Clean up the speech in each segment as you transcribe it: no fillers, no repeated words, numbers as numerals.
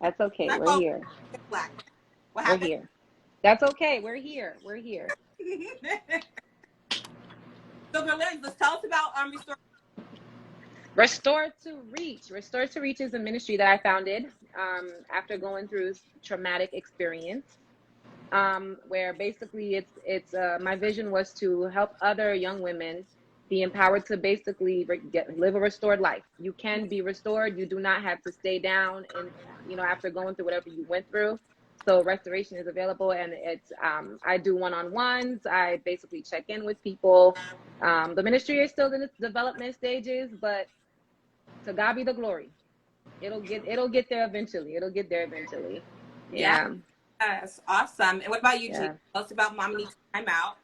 That's okay. I We're call here. black. What We're happened? here. That's okay. We're here. We're here. So, Guerlens, let's tell us about Restore. Restore to Reach. Restore to Reach is a ministry that I founded after going through traumatic experience. Where basically it's my vision was to help other young women be empowered to basically live a restored life. You can be restored. You do not have to stay down and after going through whatever you went through. So restoration is available, and it's I do one-on-ones. I basically check in with people. The ministry is still in its development stages, but to God be the glory. It'll get there eventually. It'll get there eventually. Yeah. Yes, awesome. And what about you, Jeany? Yeah. Tell us about Mom Needs Time Out.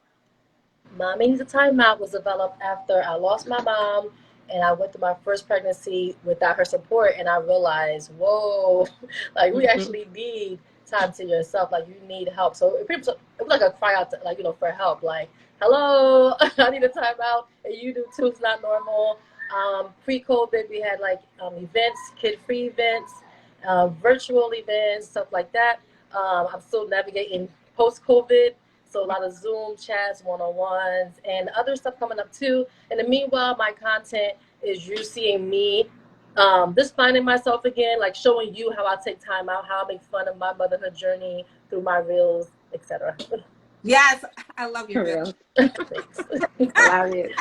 Mommy Needs a Timeout was developed after I lost my mom and I went through my first pregnancy without her support, and I realized, whoa, like we actually need time to yourself. Like you need help. So it was like a cry out to, like, for help. Like, hello, I need a timeout, and you do too. It's not normal. Pre-COVID, we had like events, kid-free events, virtual events, stuff like that. I'm still navigating post-COVID. So a lot of Zoom chats, one-on-ones, and other stuff coming up too. And in the meanwhile, my content is you seeing me just finding myself again, like showing you how I take time out, how I make fun of my motherhood journey through my reels, etc. Yes, I love your For real. real. Thanks. Love it.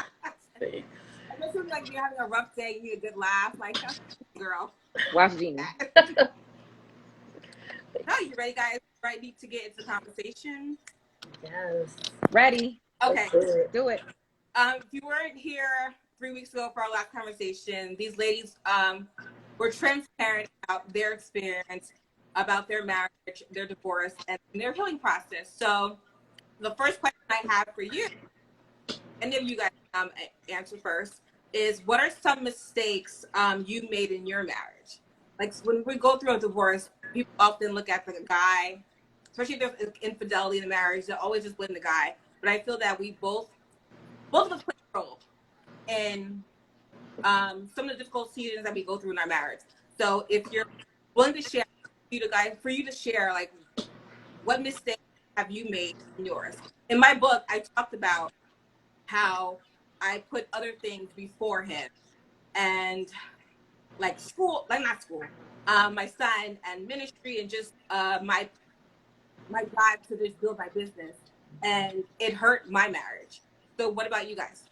Thanks. Especially like you're having a rough day, you need a good laugh. Like, girl. Watch Jeany. No, you ready, guys? Ready to get into the conversation? Yes. Ready. Okay. Do it. If you weren't here 3 weeks ago for our last conversation, these ladies were transparent about their experience, about their marriage, their divorce, and their healing process. So the first question I have for you, any of you guys answer first, is what are some mistakes you made in your marriage? Like when we go through a divorce, people often look at the guy, especially if there's infidelity in the marriage, they always just blame the guy. But I feel that we both of us play a role in some of the difficult seasons that we go through in our marriage. So if you're willing to share, for you to share, like, what mistakes have you made in yours? In my book, I talked about how I put other things before him, and like school, like not school, my son and ministry, and just my drive to just build my business, and it hurt my marriage. So what about you guys?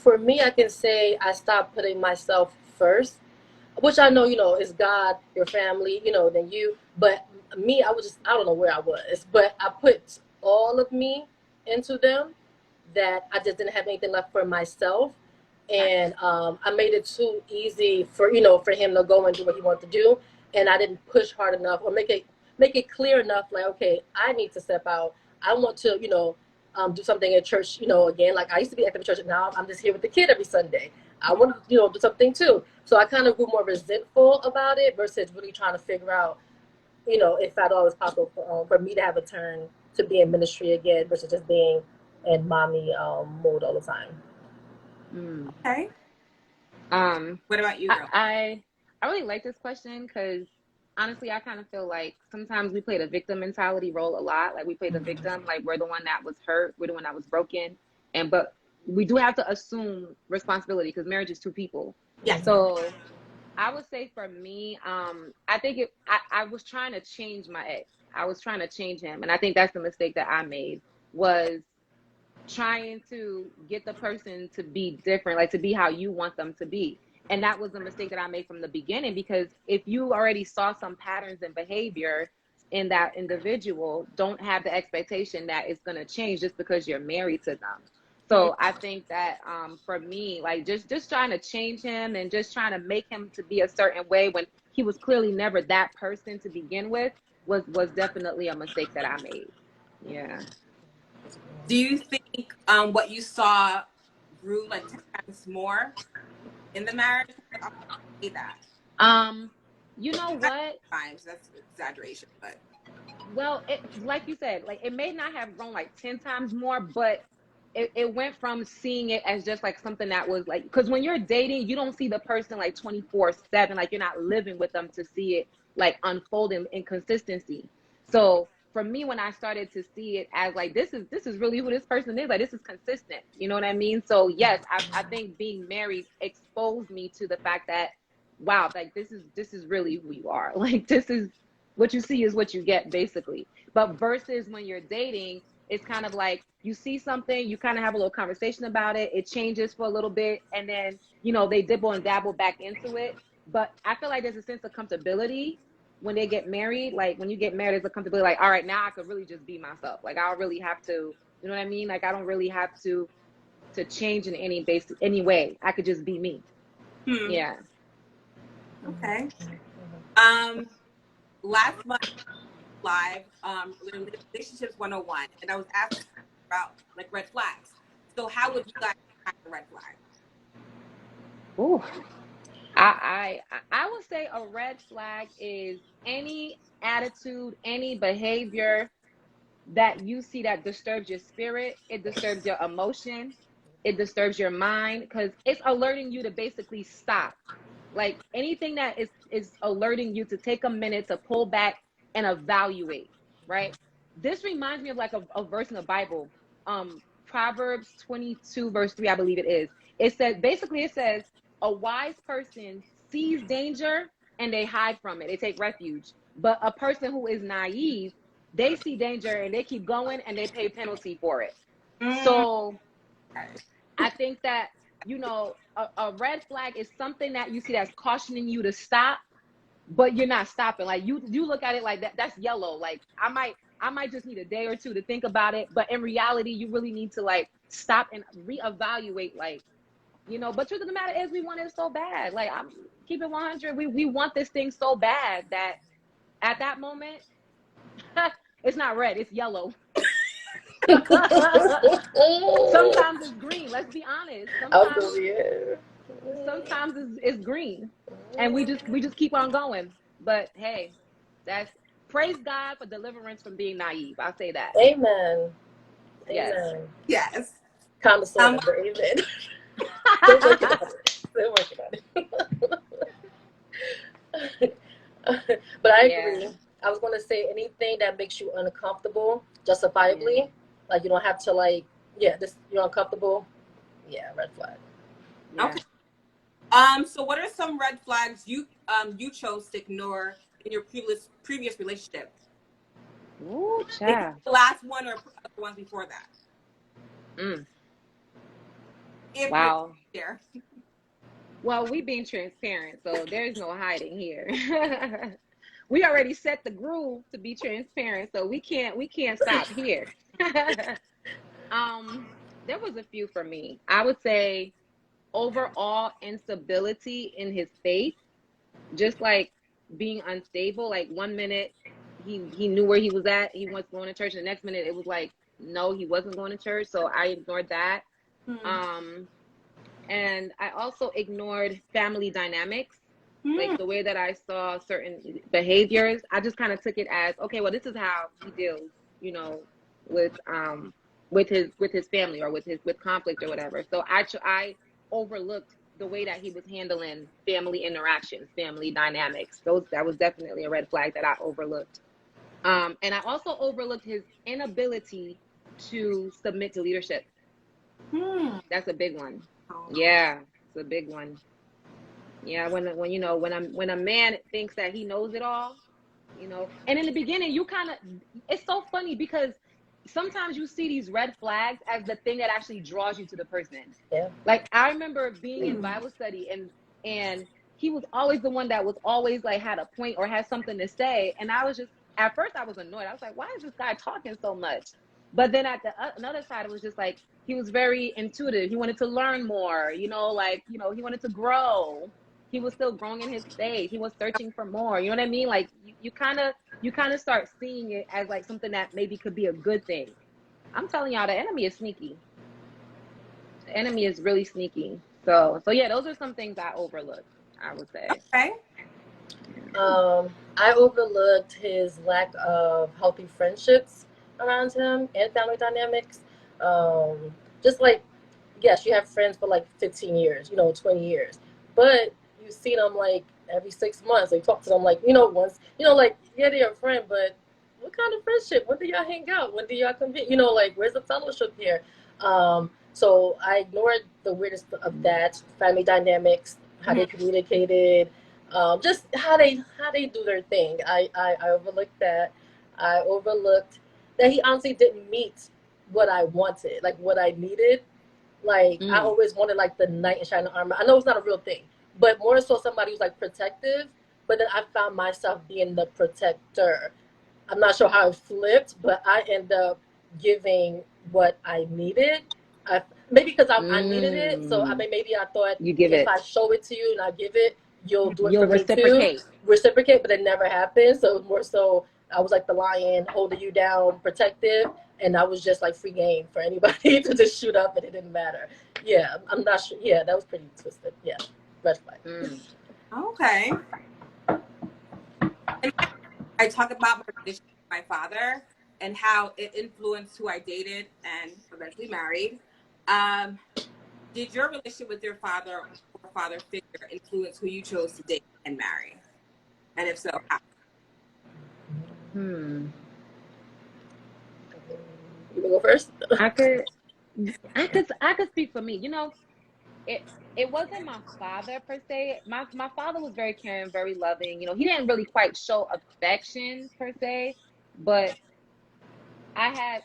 For me, I can say I stopped putting myself first, which I know, is God, your family, then you. But me, I don't know where I was, but I put all of me into them, that I just didn't have anything left for myself. And I made it too easy for him to go and do what he wanted to do. And I didn't push hard enough or make it clear enough, like, okay, I need to step out. I want to, do something at church, again, like I used to be active at church, and now I'm just here with the kid every Sunday. I want to, do something too. So I kind of grew more resentful about it versus really trying to figure out, if at all it's possible for me to have a turn to be in ministry again versus just being in mommy mode all the time. Okay. What about you, girl? I really like this question because honestly, I kind of feel like sometimes we play the victim mentality role a lot. Like we play the victim, like we're the one that was hurt, we're the one that was broken, but we do have to assume responsibility because marriage is two people. Yes. So I would say for me, I think I was trying to change my ex. I was trying to change him, and I think that's the mistake that I made, was trying to get the person to be different, like to be how you want them to be. And that was a mistake that I made from the beginning, because if you already saw some patterns and behavior in that individual, don't have the expectation that it's going to change just because you're married to them. So I think that for me, like just trying to change him and just trying to make him to be a certain way when he was clearly never that person to begin with was definitely a mistake that I made. Yeah. Do you think what you saw grew like 10 times more in the marriage? I'll say that. You know what? Times, that's exaggeration, but Well, like you said, like it may not have grown like 10 times more, but it went from seeing it as just like something that was like, because when you're dating, you don't see the person like 24/7, like you're not living with them to see it like unfold in consistency. So for me, when I started to see it as like, this is really who this person is, like this is consistent, you know what I mean? So yes, I think being married exposed me to the fact that, wow, like this is really who you are. Like this is what you see is what you get, basically. But versus when you're dating, it's kind of like you see something, you kind of have a little conversation about it, it changes for a little bit, and then, you know, they dibble and dabble back into it. But I feel like there's a sense of comfortability when they get married. Like when you get married, there's a comfortability, like, all right, now I could really just be myself. Like I don't really have to, you know what I mean? Like I don't really have to change in any way. I could just be me. Yeah. Okay. Last month live, relationships 101, and I was asking about like red flags. So how would you guys find a red flag? Ooh. I would say a red flag is any attitude, any behavior that you see that disturbs your spirit, it disturbs your emotion, it disturbs your mind, because it's alerting you to basically stop. Like anything that is alerting you to take a minute to pull back and evaluate, right? This reminds me of like a verse in the Bible, Proverbs 22 verse 3, I believe it is. It says, basically it says, a wise person sees danger and they hide from it, they take refuge. But a person who is naive, they see danger and they keep going and they pay penalty for it. So I think that, you know, a red flag is something that you see that's cautioning you to stop, but you're not stopping. Like you look at it like that's yellow. Like I might just need a day or two to think about it, but in reality, you really need to like stop and reevaluate. Like, you know, but truth of the matter is, we want it so bad. Like I'm keep it 100. We want this thing so bad that at that moment, it's not red, it's yellow. Sometimes it's green. Let's be honest. Sometimes it's green, and we just keep on going. But hey, that's praise God for deliverance from being naive. I'll say that. Amen. Yes. Amen. Yes. Kind of sort of, but amen. Still working on it. But I agree. I was going to say anything that makes you uncomfortable, justifiably. Like you don't have to like, you're uncomfortable. Yeah, red flag. Yeah. Okay. So what are some red flags you chose to ignore in your previous relationship? Ooh, child. The last one or the ones before that? Wow. Well, we being transparent, so there's no hiding here. We already set the groove to be transparent, so we can't stop here. There was a few for me. I would say overall instability in his faith, just like being unstable. Like 1 minute he knew where he was at, he was going to church, and the next minute it was like, no, he wasn't going to church. So I ignored that. And I also ignored family dynamics, like the way that I saw certain behaviors. I just kind of took it as, okay, well, this is how he deals, you know, with his family or with conflict or whatever. So I overlooked the way that he was handling family interactions, family dynamics. That was definitely a red flag that I overlooked. And I also overlooked his inability to submit to leadership. That's a big one. Yeah, it's a big one. Yeah, when a man thinks that he knows it all, you know, and in the beginning it's so funny because sometimes you see these red flags as the thing that actually draws you to the person. Yeah. Like I remember being in Bible study and he was always the one that was always like had a point or had something to say, and I was just, at first I was annoyed. I was like, why is this guy talking so much? But then at the another side, it was just like he was very intuitive. He wanted to learn more, you know, like, you know, he wanted to grow. He was still growing in his faith. He was searching for more. You know what I mean? Like you kind of start seeing it as like something that maybe could be a good thing. I'm telling y'all, the enemy is sneaky. The enemy is really sneaky. So yeah, those are some things I overlooked, I would say. Okay. I overlooked his lack of healthy friendships around him and family dynamics. just like, yes, you have friends for like 15 years, 20 years, but you see them like every 6 months. You talk to them like, once, like, yeah, they're a friend, but what kind of friendship? When do y'all hang out? When do y'all convene? Like, where's the fellowship here? So I ignored the weirdest of that, family dynamics, how they communicated, just how they do their thing. I overlooked that. I overlooked that he honestly didn't meet what I wanted, like what I needed. Like I always wanted like the knight in shining armor. I know it's not a real thing, but more so somebody who's like protective. But then I found myself being the protector. I'm not sure how it flipped, but I end up giving what I needed. Maybe because I needed it. So I mean, maybe I thought You give if it. I show it to you and I give it, you'll do it for You'll me too. reciprocate. Reciprocate, but it never happened. So it was more so I was like the lion holding you down, protective, and I was just like free game for anybody to just shoot up, and it didn't matter. Yeah, I'm not sure. Yeah, that was pretty twisted. Yeah, red flag. Okay. And I talk about my relationship with my father and how it influenced who I dated and eventually married. Did your relationship with your father or father figure influence who you chose to date and marry? And if so, how? You wanna go first? I could speak for me. It wasn't my father per se. My father was very caring, very loving. He didn't really quite show affection per se, but I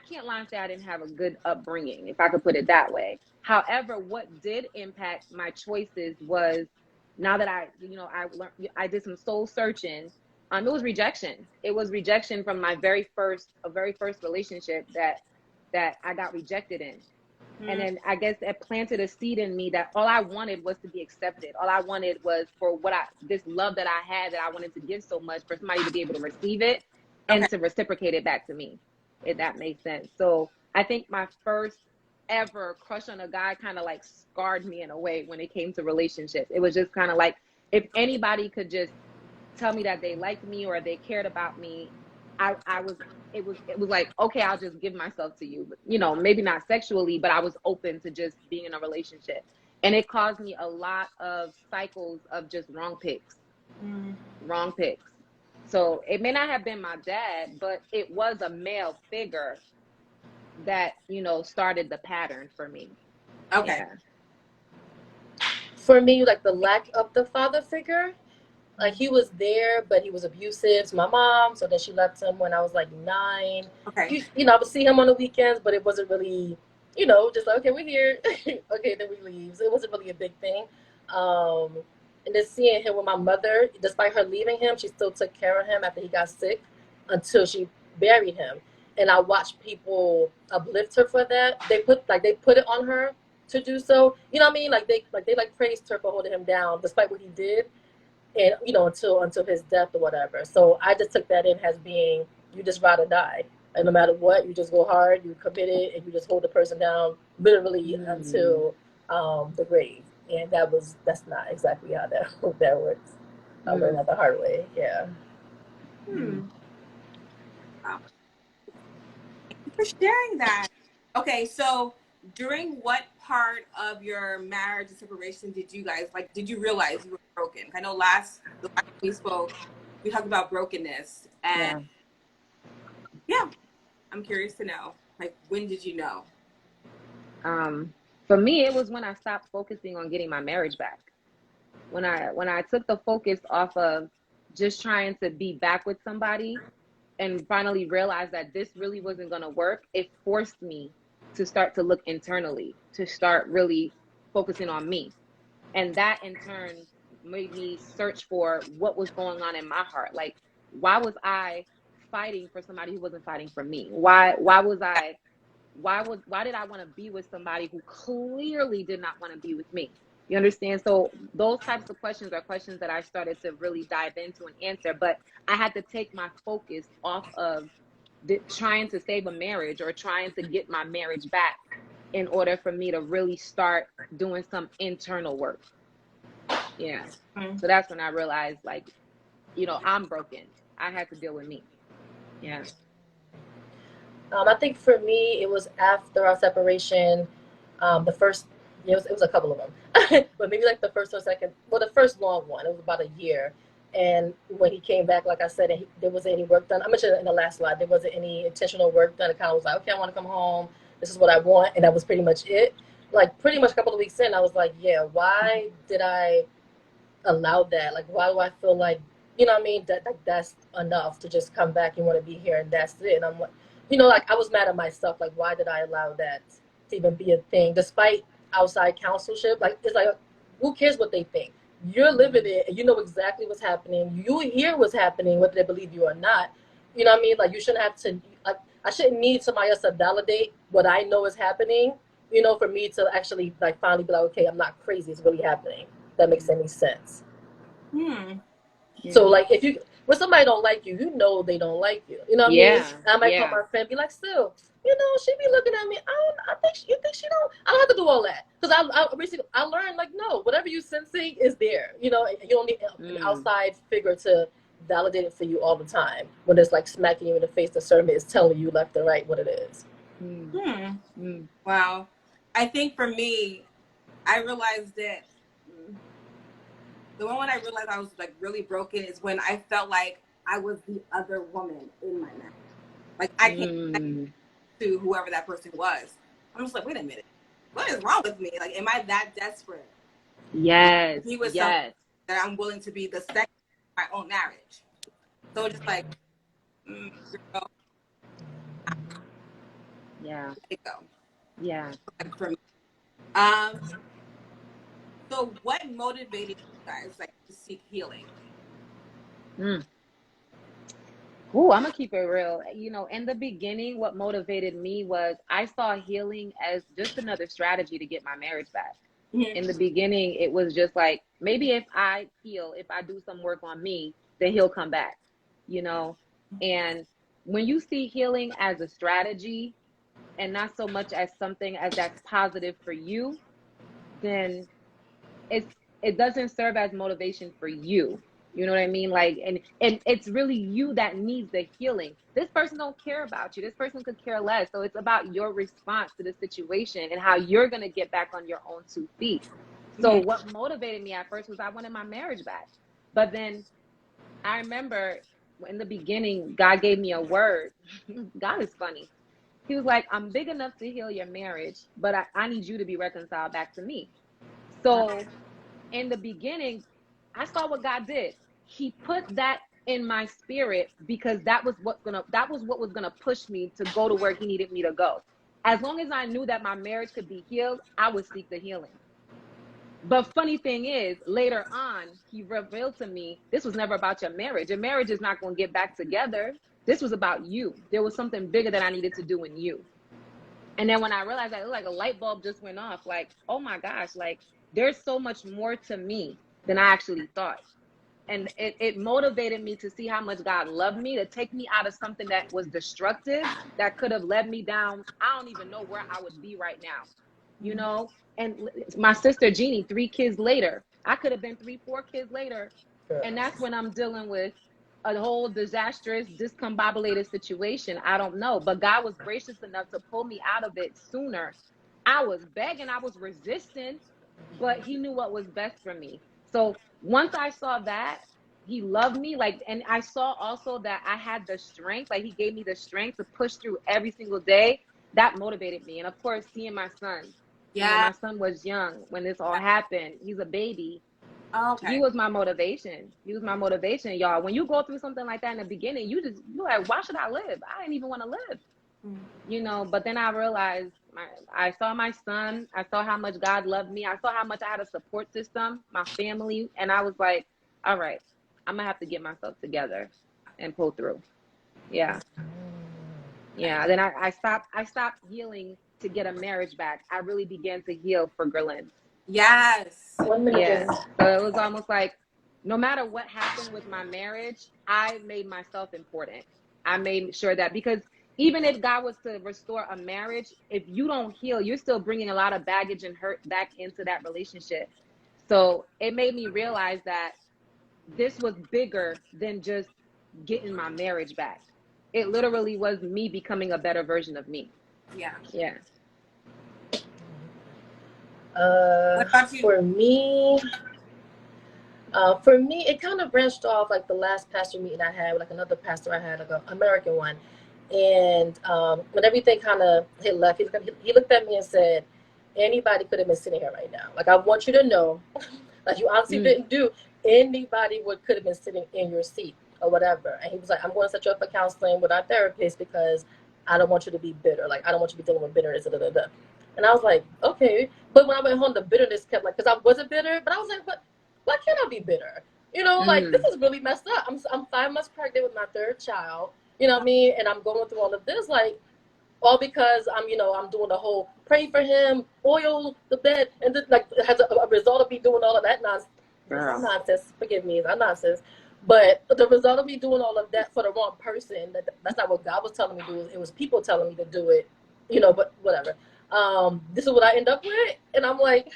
can't lie and say I didn't have a good upbringing, if I could put it that way. However, what did impact my choices was, now that I learned, I did some soul searching. It was rejection. It was rejection from my very first relationship that I got rejected in. And then I guess it planted a seed in me that all I wanted was to be accepted. All I wanted was for this love that I had, that I wanted to give so much, for somebody to be able to receive it Okay. and to reciprocate it back to me, if that makes sense. So I think my first ever crush on a guy kind of like scarred me in a way when it came to relationships. It was just kind of like, if anybody could just tell me that they liked me or they cared about me, I was it was like, okay, I'll just give myself to you. Maybe not sexually, but I was open to just being in a relationship. And it caused me a lot of cycles of just wrong picks. Wrong picks. So it may not have been my dad, but it was a male figure that, started the pattern for me. Okay. Yeah. For me, like the lack of the father figure, like he was there, but he was abusive to my mom. So then she left him when I was like 9. Okay. I would see him on the weekends, but it wasn't really, just like, okay, we're here. Okay, then we leave. So it wasn't really a big thing. Um, and then seeing him with my mother, despite her leaving him, she still took care of him after he got sick until she buried him. And I watched people uplift her for that. They put it on her to do so. You know what I mean? They praised her for holding him down despite what he did, and until his death or whatever. So I just took that in as being, you just ride or die, and no matter what, you just go hard, you commit it, and you just hold the person down literally until the grave. And that's not exactly how that works. I learned that the hard way. Yeah. Wow. Thank you for sharing that. Okay, so during what part of your marriage and separation did you guys did you realize you were broken? I know the last time we spoke, we talked about brokenness, and yeah, I'm curious to know, when did you know? For me, it was when I stopped focusing on getting my marriage back. When I took the focus off of just trying to be back with somebody, and finally realized that this really wasn't going to work, it forced me to start to look internally, to start really focusing on me. And that in turn made me search for what was going on in my heart. Like, why was I fighting for somebody who wasn't fighting for me? Why did I want to be with somebody who clearly did not want to be with me? You understand? So those types of questions are questions that I started to really dive into and answer. But I had to take my focus off of trying to save a marriage or trying to get my marriage back, in order for me to really start doing some internal work. Yeah. So that's when I realized, like, I'm broken. I had to deal with me. Yeah. I think for me, it was after our separation. The first, it was a couple of them, but maybe like the first or second. Well, the first long one, it was about a year. And when he came back, like I said, there wasn't any work done. I mentioned it in the last slide. There wasn't any intentional work done. It kind of was like, okay, I want to come home. This is what I want, and that was pretty much it. Like pretty much a couple of weeks in, I was like, yeah, why did I allow that? Like, why do I feel like, what I mean, that like that's enough to just come back and want to be here and that's it? And I'm like, like I was mad at myself. Like, why did I allow that to even be a thing, despite outside counselship? Like, it's like, who cares what they think? You're living it, and you know exactly what's happening. You hear what's happening, whether they believe you or not. You know what I mean? Like, you shouldn't have to. Like, I shouldn't need somebody else to validate what I know is happening. For me to actually like finally be like, okay, I'm not crazy. It's really happening. If that makes any sense. Hmm. So like when somebody don't like you, they don't like you. You know what I mean? I might call my friend, be like, still, she be looking at me. I think you think she don't. I don't have to do all that because I learned like no, whatever you sensing is there. You don't need an outside figure to validate it for you all the time. When it's like smacking you in the face, the sermon is telling you left and right what it is. Wow. I think for me, I realized that the one when I realized I was like really broken is when I felt like I was the other woman in my marriage. Like I can't connect to whoever that person was. I'm just like, wait a minute, what is wrong with me? Like, am I that desperate? Yes. He was something that I'm willing to be the second in my own marriage. So just like, girl, yeah, let it go. Yeah. Like for me. So what motivated you guys like to seek healing? Ooh, I'm gonna keep it real. In the beginning, what motivated me was I saw healing as just another strategy to get my marriage back. In the beginning, it was just like, maybe if I heal, if I do some work on me, then he'll come back, And when you see healing as a strategy and not so much as something as that's positive for you, then it doesn't serve as motivation for you. You know what I mean? Like, and it's really you that needs the healing. This person don't care about you. This person could care less. So it's about your response to the situation and how you're going to get back on your own 2 feet. So what motivated me at first was I wanted my marriage back. But then I remember in the beginning, God gave me a word. God is funny. He was like, I'm big enough to heal your marriage, but I need you to be reconciled back to me. So in the beginning, I saw what God did. He put that in my spirit because that was what was gonna push me to go to where he needed me to go. As long as I knew that my marriage could be healed, I would seek the healing. But funny thing is, later on, he revealed to me, this was never about your marriage. Your marriage is not going to get back together. This was about you. There was something bigger that I needed to do in you. And then when I realized that, it was like a light bulb just went off. Like, oh my gosh, like there's so much more to me than I actually thought. And it motivated me to see how much God loved me, to take me out of something that was destructive, that could have led me down. I don't even know where I would be right now, And my sister Jeany, 3 kids later, I could have been 3, 4 kids later. And that's when I'm dealing with a whole disastrous, discombobulated situation. I don't know. But God was gracious enough to pull me out of it sooner. I was begging, I was resisting, but he knew what was best for me. So once I saw that, he loved me, and I saw also that I had the strength, like he gave me the strength to push through every single day. That motivated me. And of course, seeing my son, my son was young when this all happened. He's a baby. He was my motivation. He was my motivation, y'all. When you go through something like that in the beginning, you're like, why should I live? I didn't even want to live, But then I realized, I saw my son. I saw how much God loved me. I saw how much I had a support system, my family. And I was like, all right, I'm going to have to get myself together and pull through. Yeah. Then I stopped healing to get a marriage back. I really began to heal for Guerlens. Yes. 1 minute. Yeah. So it was almost like no matter what happened with my marriage, I made myself important. I made sure that, because even if God was to restore a marriage, if you don't heal, you're still bringing a lot of baggage and hurt back into that relationship. So it made me realize that this was bigger than just getting my marriage back. it literally was me becoming a better version of me. Yeah. Yeah. What about you? For me, it kind of branched off like the last pastor meeting I had, like another pastor I had, like an American one. And when everything kind of hit left, he looked at me and said, anybody could have been sitting here right now. Like, I want you to know, like you honestly didn't do, anybody could have been sitting in your seat or whatever. And he was like, I'm going to set you up for counseling with our therapist because I don't want you to be bitter. Like, I don't want you to be dealing with bitterness. Da, da, da. And I was like, okay. But when I went home, the bitterness kept like, because I wasn't bitter, but I was like, but why can't I be bitter? You know, like, this is really messed up. I'm 5 months pregnant with my third child, you know what I mean? And I'm going through all of this, like, all because I'm doing the whole pray for him, oil the bed, and then, like, as a result of me doing all of that nonsense. Forgive me, it's not nonsense. But the result of me doing all of that for the wrong person, that's not what God was telling me to do. It was people telling me to do it, but whatever. This is what I end up with. And I'm like,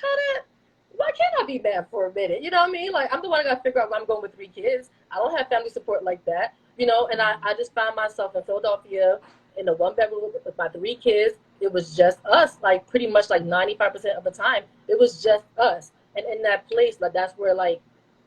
why can't I be mad for a minute? You know what I mean? Like, I'm the one that got to figure out why I'm going with 3 kids. I don't have family support like that, and I just found myself in Philadelphia in a 1-bedroom with my 3 kids. It was just us, like pretty much like 95% of the time. It was just us. And in that place, like, that's where like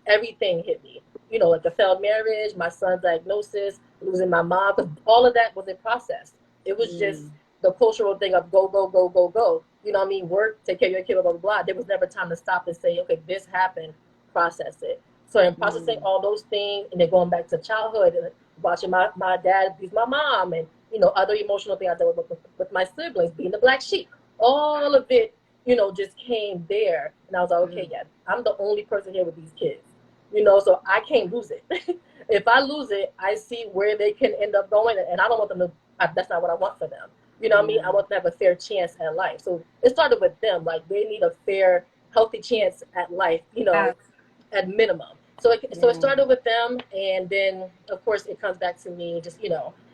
everything hit me. Like the failed marriage, my son's diagnosis, losing my mom, because all of that was in process. It was just the cultural thing of go, go, go, go, go. You know what I mean? Work, take care of your kid, blah, blah, blah. There was never time to stop and say, okay, this happened, process it. So in processing all those things, and then going back to childhood, and watching my dad abuse my mom, and, other emotional things I dealt with my siblings, being the black sheep, all of it, just came there. And I was like, okay, yeah, I'm the only person here with these kids, so I can't lose it. If I lose it, I see where they can end up going, and I don't want them to, that's not what I want for them. You know what I mean? I want them to have a fair chance at life. So it started with them. Like, they need a fair, healthy chance at life, at minimum. So it started with them. And then, of course, it comes back to me just,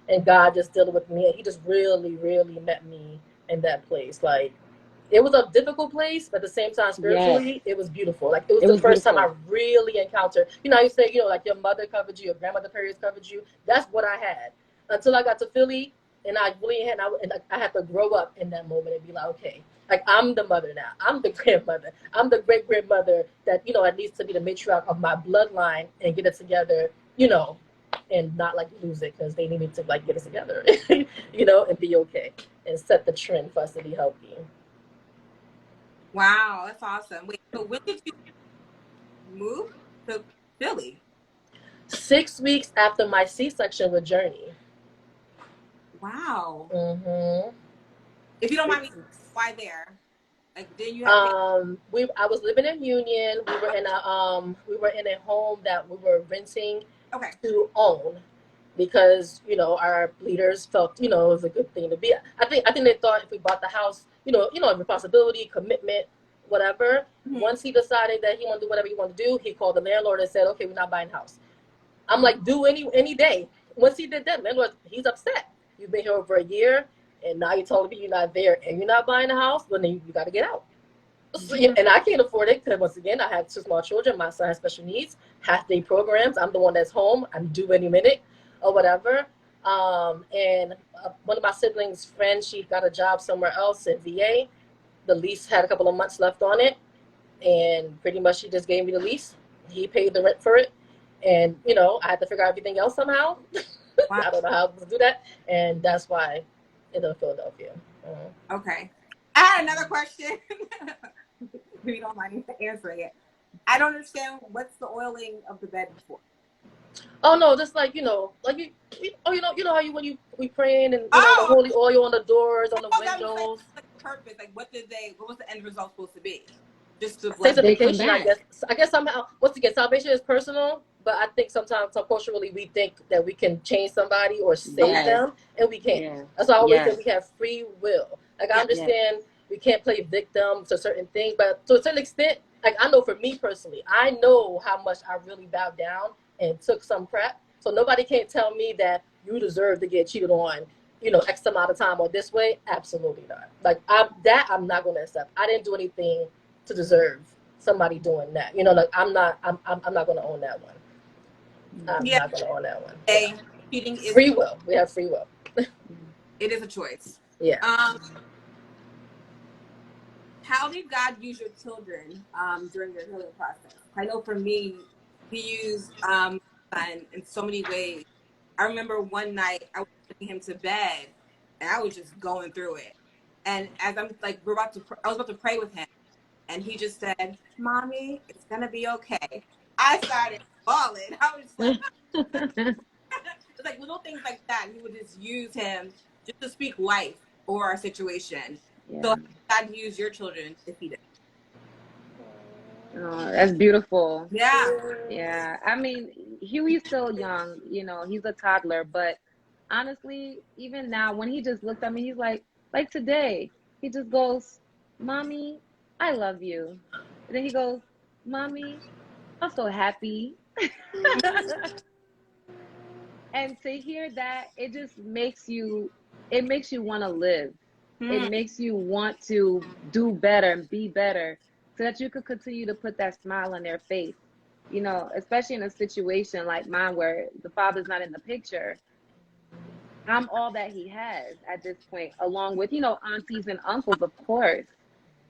and God just dealing with me. And he just really, really met me in that place. Like, it was a difficult place, but at the same time, spiritually, it was beautiful. Like, it was the first time I really encountered, you say, like your mother covered you, your grandmother periods covered you. That's what I had until I got to Philly. And I really had, I had to grow up in that moment and be like, okay, like, I'm the mother now. I'm the grandmother. I'm the great grandmother that, that needs to be the matriarch of my bloodline and get it together, and not like lose it because they needed to like get it together, and be okay and set the trend for us to be healthy. Wow, that's awesome. Wait, so when did you move to Philly? 6 weeks after my C-section with Jeany. Wow. Mm-hmm. If you don't mind me, why there? Like, did you have? I was living in Union. We were in a home that we were renting to own because our leaders felt it was a good thing to be. I think they thought if we bought the house, responsibility, commitment, whatever. Mm-hmm. Once he decided that he wanted to do whatever he wanted to do, he called the landlord and said, "Okay, we're not buying the house." I'm like, "Do any day." Once he did that, landlord, he's upset. You've been here over a year, and now you're telling me you're not there, and you're not buying a house. Well, then you got to get out. So, and I can't afford it because, once again, I have 2 small children. My son has special needs, half-day programs. I'm the one that's home. I'm due any minute or whatever. And one of my siblings' friends, she got a job somewhere else in VA. The lease had a couple of months left on it, and pretty much she just gave me the lease. He paid the rent for it, and I had to figure out everything else somehow. Wow. I don't know how to do that, and that's why I ended up in Philadelphia. Okay. I had another question. If you don't mind answering it. I don't understand, what's the oiling of the bed for? Oh no, just like like how when we praying and the holy oil on the doors, on the windows. Like, purpose, like what was the end result supposed to be? Just to sanctification, I guess somehow. Once again, salvation is personal, but I think sometimes culturally we think that we can change somebody or save them, and we can't. Yeah. That's why I always say we have free will. Like, I understand we can't play victim to certain things, but to a certain extent, like, I know for me personally, I know how much I really bowed down and took some crap. So nobody can't tell me that you deserve to get cheated on, X amount of time or this way. Absolutely not. Like, I'm not going to accept. I didn't do anything to deserve somebody doing that. Like, I'm not going to own that one. I'm not going to own that one. Hey, cheating is free will. We have free will. it is a choice. Yeah. How did God use your children during your healing process? I know for me, He used my son in so many ways. I remember one night I was putting him to bed, and I was just going through it. And as I'm like, I was about to pray with him, and he just said, "Mommy, it's gonna be okay." I started bawling. I was like, it's like little things like that. He would just use him just to speak life over our situation. Yeah. So God used your children if He did. Oh, that's beautiful. Yeah. Yeah. I mean, Huey's still young, you know, he's a toddler, but honestly, even now, when he just looks at me, he's like today, he just goes, Mommy, I love you. And then he goes, Mommy, I'm so happy. And to hear that, it makes you want to live. It makes you want to do better and be better so that you could continue to put that smile on their face. You know, especially in a situation like mine where the father's not in the picture. I'm all that he has at this point, along with, you know, aunties and uncles, of course.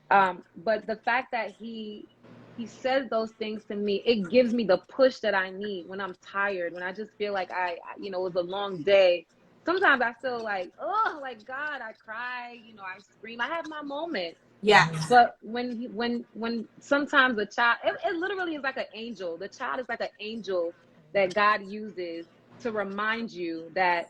But the fact that he says those things to me, it gives me the push that I need when I'm tired, when I just feel like you know, it was a long day. Sometimes I feel like, oh, like God, I cry, you know, I scream. I have my moments. Yes. But when sometimes a child, it literally is like an angel. The child is like an angel that God uses to remind you that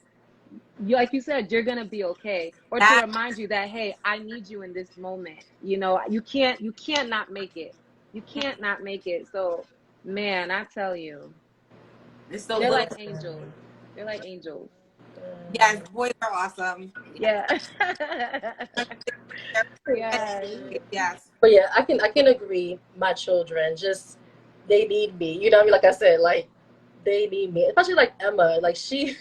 you, like you said, you're gonna be okay, or to That remind you that, hey, I need you in this moment. You know, you can't not make it. You can't not make it. So, man, I tell you, it's those they're little. like angels. They're like angels. Yes, boys are awesome. Yeah. Yes. Yes. But yeah, I can agree. My children just they need me. You know what I mean? Like I said, like they need me. Especially like Emma. Like she's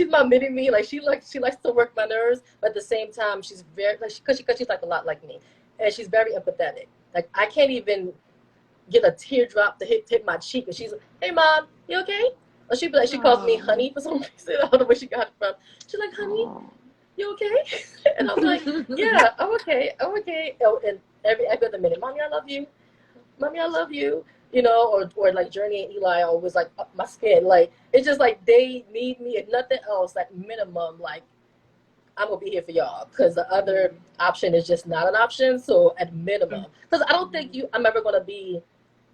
my mini me. Like she likes to work my nerves, but at the same time she's very like because she's like a lot like me, and she's very empathetic. Like I can't even get a teardrop to hit my cheek, and she's like, "Hey mom, you okay?" Or she be like she calls me Oh. honey for some reason. I don't know where she got it from. She's like, "Honey, Oh. you okay?" And I'm like, "Yeah, I'm okay. I'm okay." Oh, and every other minute, "Mommy, I love you. Mommy, I love you." You know, or like Journey and Eli are always like up my skin. Like it's just like they need me, if nothing else, like minimum, like I'm gonna be here for y'all because the other option is just not an option. So at minimum, because I don't think I'm ever gonna be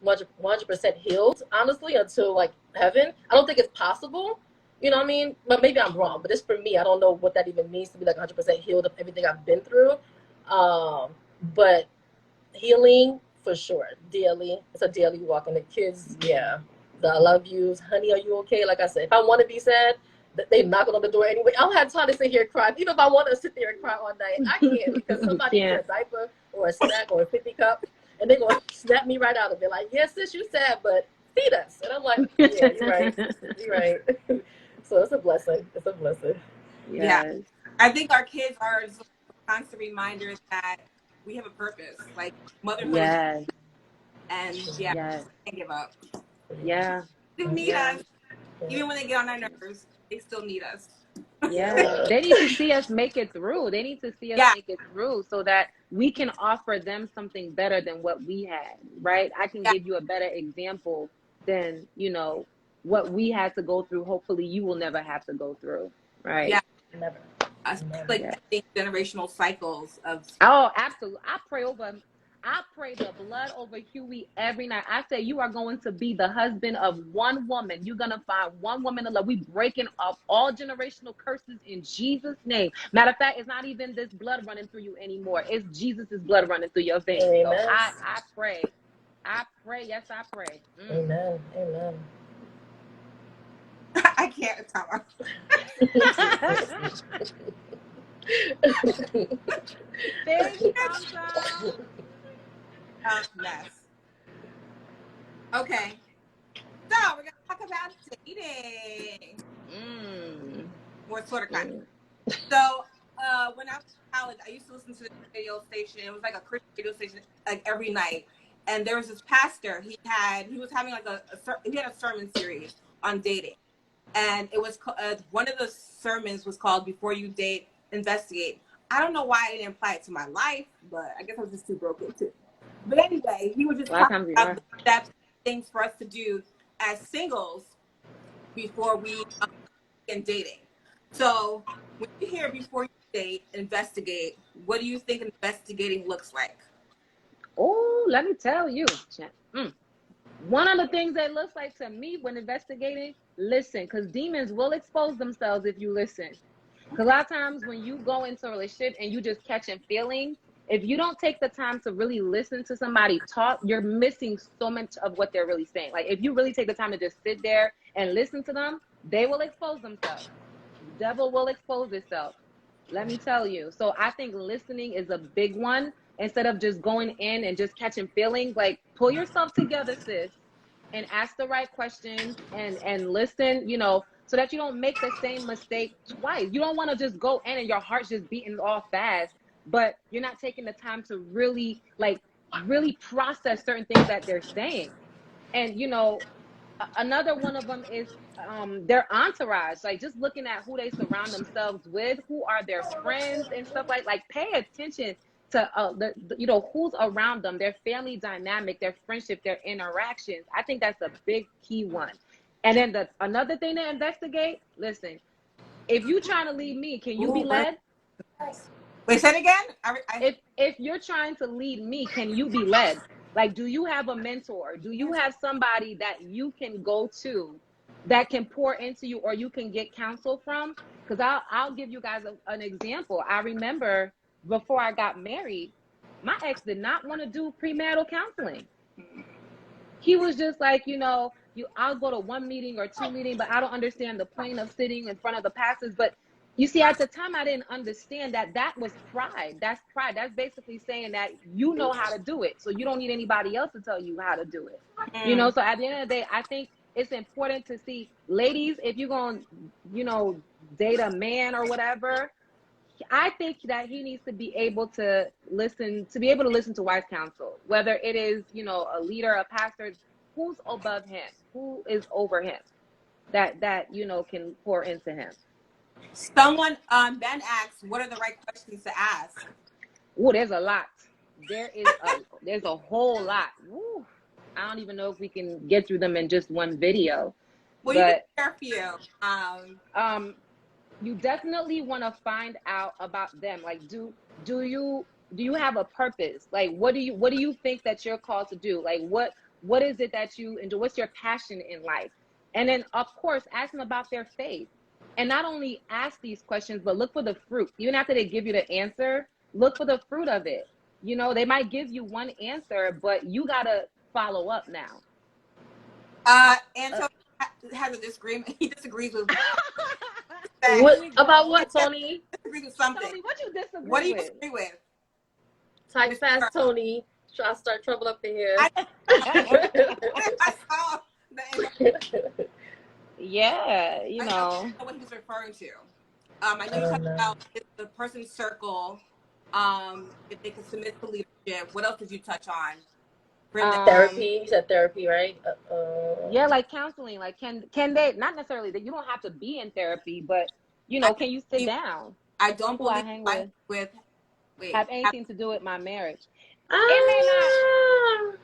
100% healed, honestly, until like heaven. I don't think it's possible. You know what I mean? But maybe I'm wrong. But it's for me. I don't know what that even means to be like 100% healed of everything I've been through. But healing for sure, daily. It's a daily walk. And the kids, yeah, the I love yous, honey, are you okay? Like I said, if I want to be sad, they knocking on the door anyway. I don't have time to sit here and cry. Even if I want to sit there and cry all night, I can't because You somebody put can't. a diaper or a snack or a 50 cup, and they're gonna snap me right out of it. Like, yes, sis, you sad, but feed us. And I'm like, yeah, you're right. You're right. So it's a blessing. It's a blessing. Yeah. Yes. I think our kids are just a constant reminder that we have a purpose. Like motherhood is, Yes. and yeah, Yes. can't give up. Yeah. They need Yeah. us. Even when they get on our nerves, they still need us. Yeah, they need to see us make it through. They need to see us Yeah. make it through so that we can offer them something better than what we had, right? I can Yeah. give you a better example than, you know, what we had to go through. Hopefully you will never have to go through, right? Yeah. Never. Us Never. like Yeah. ending generational cycles of Oh, absolutely. I pray the blood over Huey every night. I say you are going to be the husband of one woman. You're gonna find one woman to love. We breaking up all generational curses in Jesus' name. Matter of fact, it's not even this blood running through you anymore. It's Jesus' blood running through your veins. So Amen. I pray. I pray. Yes, I pray. Amen. Amen. I can't tell. Thanks, Tom Tom. Mess. Okay. So we're gonna talk about dating. More sort of kind of. So when I was in college, I used to listen to this radio station. It was like a Christian radio station, like every night. And there was this pastor. He was having like he had a sermon series on dating. and it was one of the sermons was called "Before You Date, Investigate." I don't know why I didn't apply it to my life, but I guess I was just too broken too. But anyway, he was just A lot of talking times we about are. the steps, things for us to do as singles before we begin dating. So when you hear "before you date, investigate," what do you think investigating looks like? Oh, let me tell you. One of the things that looks like to me when investigating, listen, because demons will expose themselves if you listen. Because a lot of times when you go into a relationship and you just catching feelings, if you don't take the time to really listen to somebody talk, you're missing so much of what they're really saying. Like if you really take the time to just sit there and listen to them, they will expose themselves. The devil will expose itself. Let me tell you. So I think listening is a big one. Instead of just going in and just catching feelings, like pull yourself together, sis, and ask the right questions and listen, so that you don't make the same mistake twice. You don't want to just go in and your heart's just beating all fast, but you're not taking the time to really process certain things that they're saying. And another one of them is their entourage, like just looking at who they surround themselves with, who are their friends and stuff, like pay attention to who's around them, their family dynamic, their friendship, their interactions. I think that's a big key one. And then another thing to investigate, listen, if you trying to lead me, can you be led? Wait, say it again. If you're trying to lead me, can you be led? Like, do you have a mentor? Do you have somebody that you can go to that can pour into you or you can get counsel from? Because I'll give you guys an example. I remember before I got married, my ex did not want to do premarital counseling. He was just like, I'll go to one meeting or two meetings, but I don't understand the point of sitting in front of the pastors. But you see, at the time, I didn't understand that was pride. That's pride. That's basically saying that you know how to do it. So you don't need anybody else to tell you how to do it. So at the end of the day, I think it's important to see, ladies, if you're going to, date a man or whatever, I think that he needs to be able to listen to wise counsel, whether it is, a leader, a pastor, who's above him, who is over him, that can pour into him. Someone Ben asks, what are the right questions to ask? Oh, there's a lot. There's a whole lot. Woo. I don't even know if we can get through them in just one video. Well, you can share a few. You definitely want to find out about them. Like, do you have a purpose? Like, what do you think that you're called to do? Like, what is it that you enjoy? What's your passion in life? And then, of course, ask them about their faith. And not only ask these questions, but look for the fruit. Even after they give you the answer, look for the fruit of it. They might give you one answer, but you got to follow up now. Antonio has a disagreement. He disagrees with about what, Tony? Disagrees with something. Tony, what you disagree with? What do you disagree with? Type fast, Tony. Try to start trouble up in here. I saw the Yeah, I don't know what he was referring to. I know you talked about the person's circle, if they could submit to leadership. What else did you touch on? Therapy. You said therapy, right? Yeah, like counseling. Like, can they, not necessarily that you don't have to be in therapy, but can you sit down? I don't believe I hang with have anything to do with my marriage. It may not.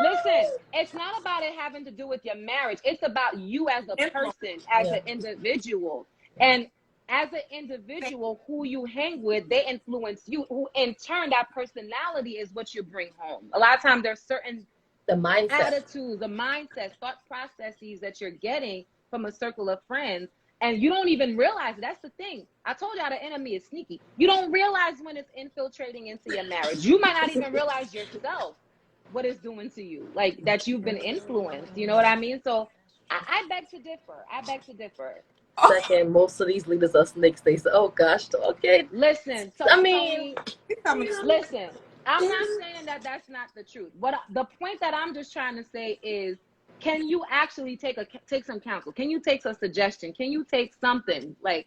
Listen, it's not about it having to do with your marriage. It's about you as a person, as an individual. And as an individual, who you hang with, they influence you, who in turn, that personality is what you bring home. A lot of times there's certain attitudes, the mindsets, thought processes that you're getting from a circle of friends. And you don't even realize it. That's the thing. I told y'all the enemy is sneaky. You don't realize when it's infiltrating into your marriage. You might not even realize yourself what it's doing to you, like that you've been influenced. You know what I mean? So I beg to differ. Second, most of these leaders are snakes. They say, "Oh gosh, okay." Listen, so, listen. I'm not saying that that's not the truth. But the point that I'm just trying to say is, can you actually take some counsel? Can you take some suggestion? Can you take something? Like,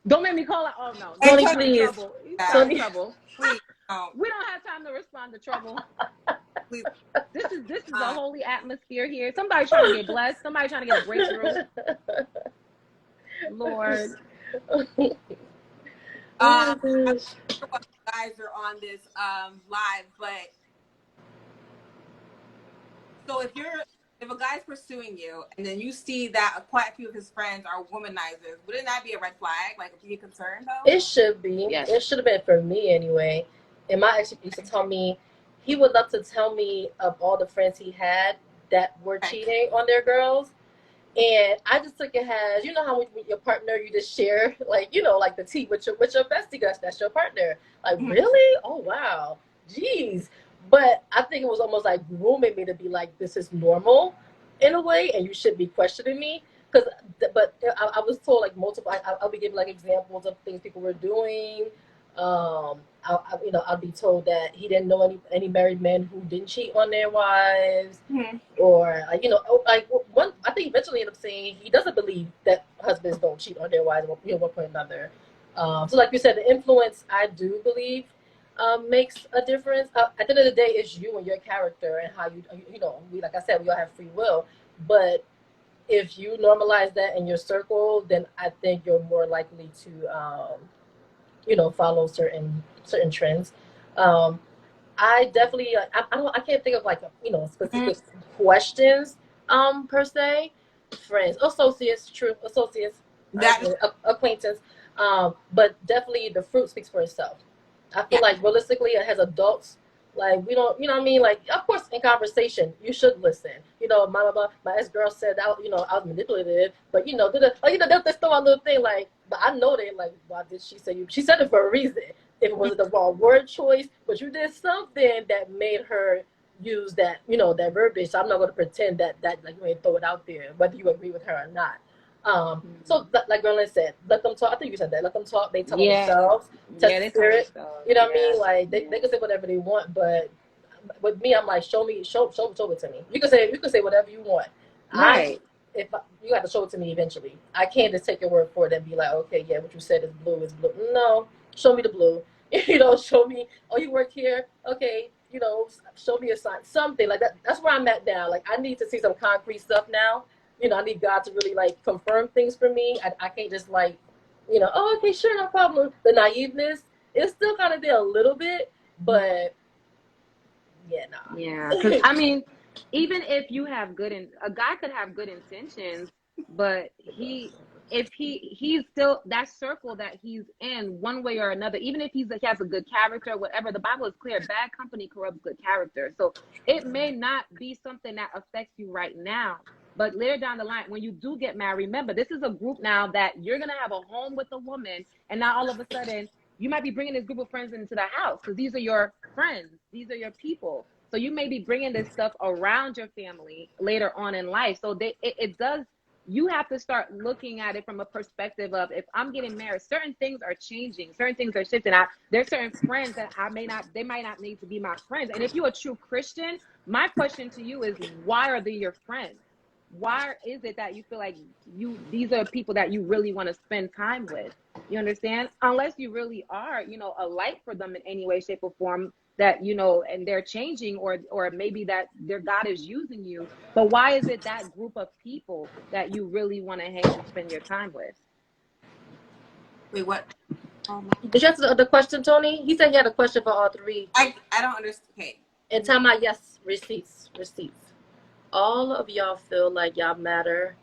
don't make me call it. Oh no, Tony, please. Trouble. Please. We don't have time to respond to trouble. Please. This is a holy atmosphere here. Somebody trying to get blessed. Somebody trying to get a breakthrough. Lord. I'm not sure what guys are on this live, but so if a guy's pursuing you and then you see that quite a few of his friends are womanizers, wouldn't that be a red flag? Like, be a concern though? It should be. Yes. It should have been for me anyway. And my ex used to tell me he would love to tell me of all the friends he had that were cheating on their girls. And I just took it as, you know how with your partner you just share, like, you know, like the tea with your bestie, that's your partner. Like, really? Oh wow. Jeez. But I think it was almost like grooming me to be like, this is normal in a way, and you should be questioning me. But I was told like multiple. I'll be giving like examples of things people were doing. I'll be told that he didn't know any married men who didn't cheat on their wives, or like one. I think eventually ended up saying he doesn't believe that husbands don't cheat on their wives, one point or another. So like you said, the influence I do believe makes a difference. At the end of the day, it's you and your character and how we like I said, we all have free will, but if you normalize that in your circle, then I think you're more likely to, follow certain trends. I definitely, I can't think of like, specific questions, per se. Friends, associates, true, associates, acquaintance. But definitely the fruit speaks for itself. I feel like realistically, as adults, like we don't, you know what I mean? Like, of course, in conversation, you should listen. My ex-girl said that, I was manipulative, but they'll just throw a little thing like, but I know they like, why did she say you? She said it for a reason. If it was the wrong word choice, but you did something that made her use that, that verbiage. So I'm not going to pretend that like you ain't throw it out there, whether you agree with her or not. So like Guerlens said, let them talk. I think you said that. Let them talk. They tell themselves. Test the spirit. You know what I mean? Like they can say whatever they want, but with me, I'm like, show it to me. You can say whatever you want. Right. You have to show it to me eventually. I can't just take your word for it and be like, okay, yeah, what you said is blue. No, show me the blue. Show me. Oh, you work here. Okay. Show me a sign. Something like that. That's where I'm at now. Like I need to see some concrete stuff now. I need God to really like confirm things for me. I can't just like, oh, okay, sure, no problem. The naiveness is still kind of there a little bit, but yeah, no. Yeah, because I mean, even if you have a guy could have good intentions, but he's still that circle that he's in one way or another. Even if he has a good character, whatever, the Bible is clear: bad company corrupts good character. So it may not be something that affects you right now. But later down the line, when you do get married, remember, this is a group now that you're going to have a home with a woman. And now all of a sudden, you might be bringing this group of friends into the house because these are your friends. These are your people. So you may be bringing this stuff around your family later on in life. So you have to start looking at it from a perspective of, if I'm getting married, certain things are changing. Certain things are shifting. There's certain friends that they might not need to be my friends. And if you're a true Christian, my question to you is, why are they your friends? Why is it that you feel like these are people that you really want to spend time with? You understand? Unless you really are, a light for them in any way, shape, or form, that, and they're changing, or maybe that their God is using you. But why is it that group of people that you really want to hang and spend your time with? Wait, what? Did you answer the question, Tony? He said he had a question for all three. I don't understand. Okay. And tell my yes, receipts. All of y'all feel like y'all matter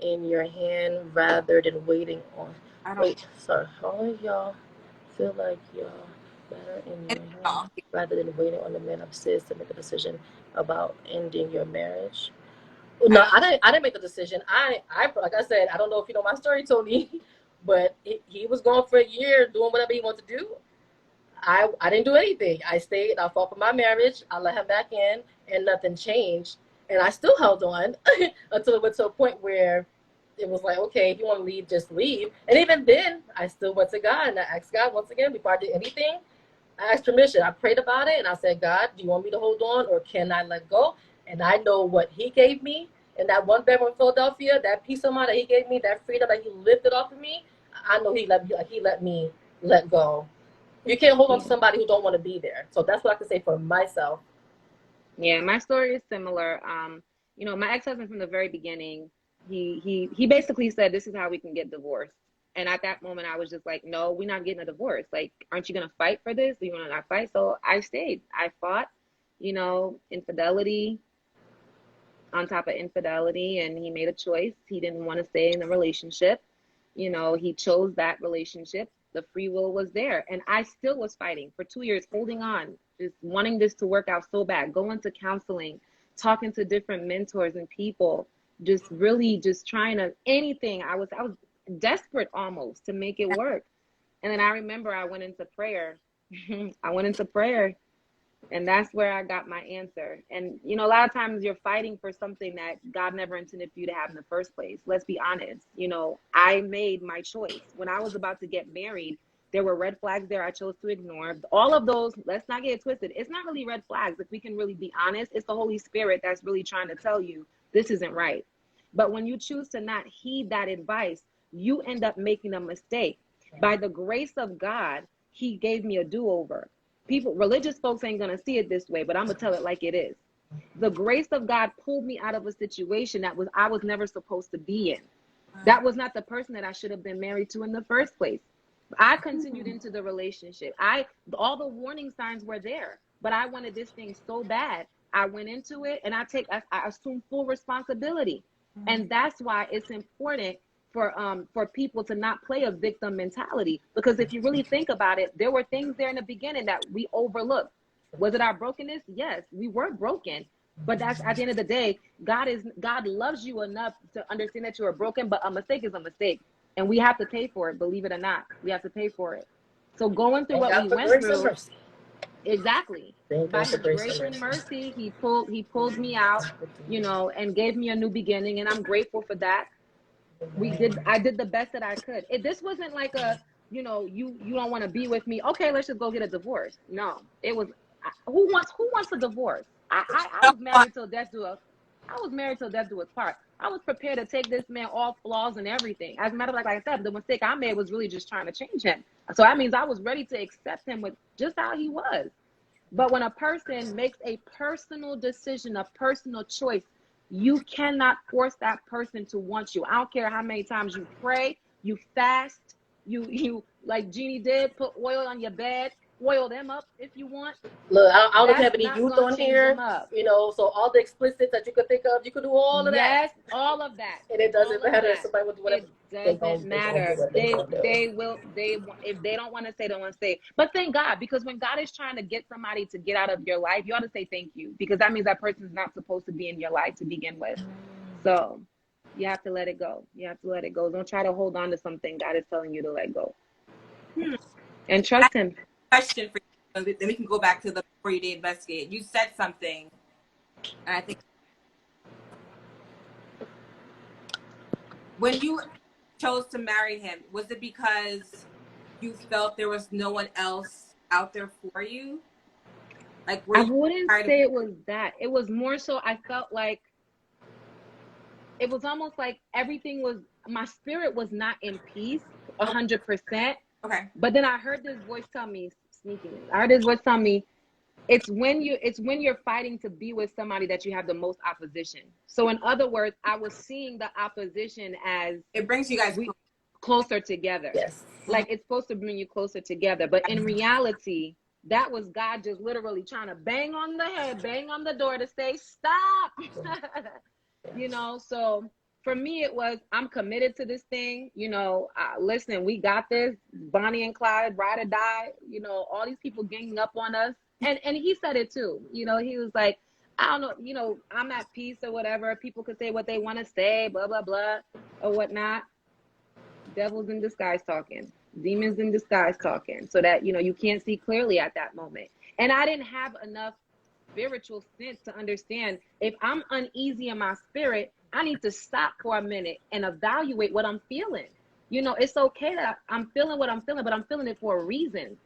in your hand rather than waiting on. All of y'all feel like y'all matter in your hand rather than waiting on the man upstairs to make a decision about ending your marriage. No, I didn't make the decision. I like I said, I don't know if you know my story, Tony, but he was gone for a year doing whatever he wanted to do. I didn't do anything. I stayed. I fought for my marriage. I let him back in, and nothing changed. And I still held on until it went to a point where it was like, okay, if you want to leave, just leave. And even then, I still went to God and I asked God once again before I did anything. I asked permission. I prayed about it and I said, God, do you want me to hold on or can I let go? And I know what He gave me in that one bedroom in Philadelphia, that peace of mind that He gave me, that freedom that He lifted off of me. I know He let me let go. You can't hold on to somebody who don't want to be there. So that's what I can say for myself. Yeah, my story is similar. My ex-husband from the very beginning, he basically said, "This is how we can get divorced." And at that moment, I was just like, "No, we're not getting a divorce. Like, aren't you gonna fight for this? Do you want to not fight?" So I stayed. I fought. Infidelity on top of infidelity, and he made a choice. He didn't want to stay in the relationship. He chose that relationship. The free will was there, and I still was fighting for 2 years, holding on, just wanting this to work out so bad, going to counseling, talking to different mentors and people, just really just trying to anything. I was desperate almost to make it work. And then I remember I went into prayer. I went into prayer, and that's where I got my answer. And, a lot of times you're fighting for something that God never intended for you to have in the first place. Let's be honest. I made my choice. When I was about to get married, there were red flags there I chose to ignore. All of those, let's not get it twisted. It's not really red flags. If we can really be honest, it's the Holy Spirit that's really trying to tell you this isn't right. But when you choose to not heed that advice, you end up making a mistake. By the grace of God, he gave me a do-over. Religious folks ain't going to see it this way, but I'm going to tell it like it is. The grace of God pulled me out of a situation I was never supposed to be in. That was not the person that I should have been married to in the first place. I continued into the relationship. All the warning signs were there, but I wanted this thing so bad. I went into it, and I assume full responsibility. And that's why it's important for people to not play a victim mentality, because if you really think about it, there were things there in the beginning that we overlooked. Was it our brokenness? Yes, we were broken, but that's at the end of the day, God loves you enough to understand that you are broken, but a mistake is a mistake, and we have to pay for it. Believe it or not, we have to pay for it. So going through what we went through, exactly, by his grace and mercy, he pulled me out, and gave me a new beginning, and I'm grateful for that. I did the best that I could. This wasn't like you don't want to be with me. Okay, let's just go get a divorce. No, it was, who wants a divorce? I was married till death do us. I was married till death do us part. I was prepared to take this man all flaws and everything. As a matter of fact, like I said, the mistake I made was really just trying to change him. So that means I was ready to accept him with just how he was. But when a person makes a personal decision, a personal choice, you cannot force that person to want you. I don't care how many times you pray, you fast, you like Jeany did, put oil on your bed, oil them up if you want. Look, I don't That's have any not youth gonna on change here, them up. so all the explicits that you could think of, you could do all of that. Yes, all of that. And it doesn't matter if somebody would do whatever. It doesn't matter. They will, if they don't want to say, don't want to say. But thank God, because when God is trying to get somebody to get out of your life, you ought to say thank you, because that means that person's not supposed to be in your life to begin with. So you have to let it go. You have to let it go. Don't try to hold on to something God is telling you to let go. And trust him. Question for you, then we can go back to the before you did investigate. You said something, and I think when you chose to marry him, was it because you felt there was no one else out there for you? Like, I wouldn't say it was that. It was more so I felt like it was almost like everything was, my spirit was not in peace 100%. Okay. But then I heard this voice tell me, sneaking, I heard this voice tell me, it's when you're fighting to be with somebody that you have the most opposition. So in other words, I was seeing the opposition as it brings you guys closer together. Yes. Like it's supposed to bring you closer together. But in reality, that was God just literally trying to bang on the head, bang on the door to say, stop. So for me, it was, I'm committed to this thing. Listen, we got this. Bonnie and Clyde, ride or die. All these people ganging up on us. And he said it too. He was like, I don't know, I'm at peace or whatever. People could say what they want to say, blah, blah, blah, or whatnot. Devils in disguise talking. Demons in disguise talking. So that, you can't see clearly at that moment. And I didn't have enough spiritual sense to understand, if I'm uneasy in my spirit, I need to stop for a minute and evaluate what I'm feeling. It's okay that I'm feeling what I'm feeling, but I'm feeling it for a reason.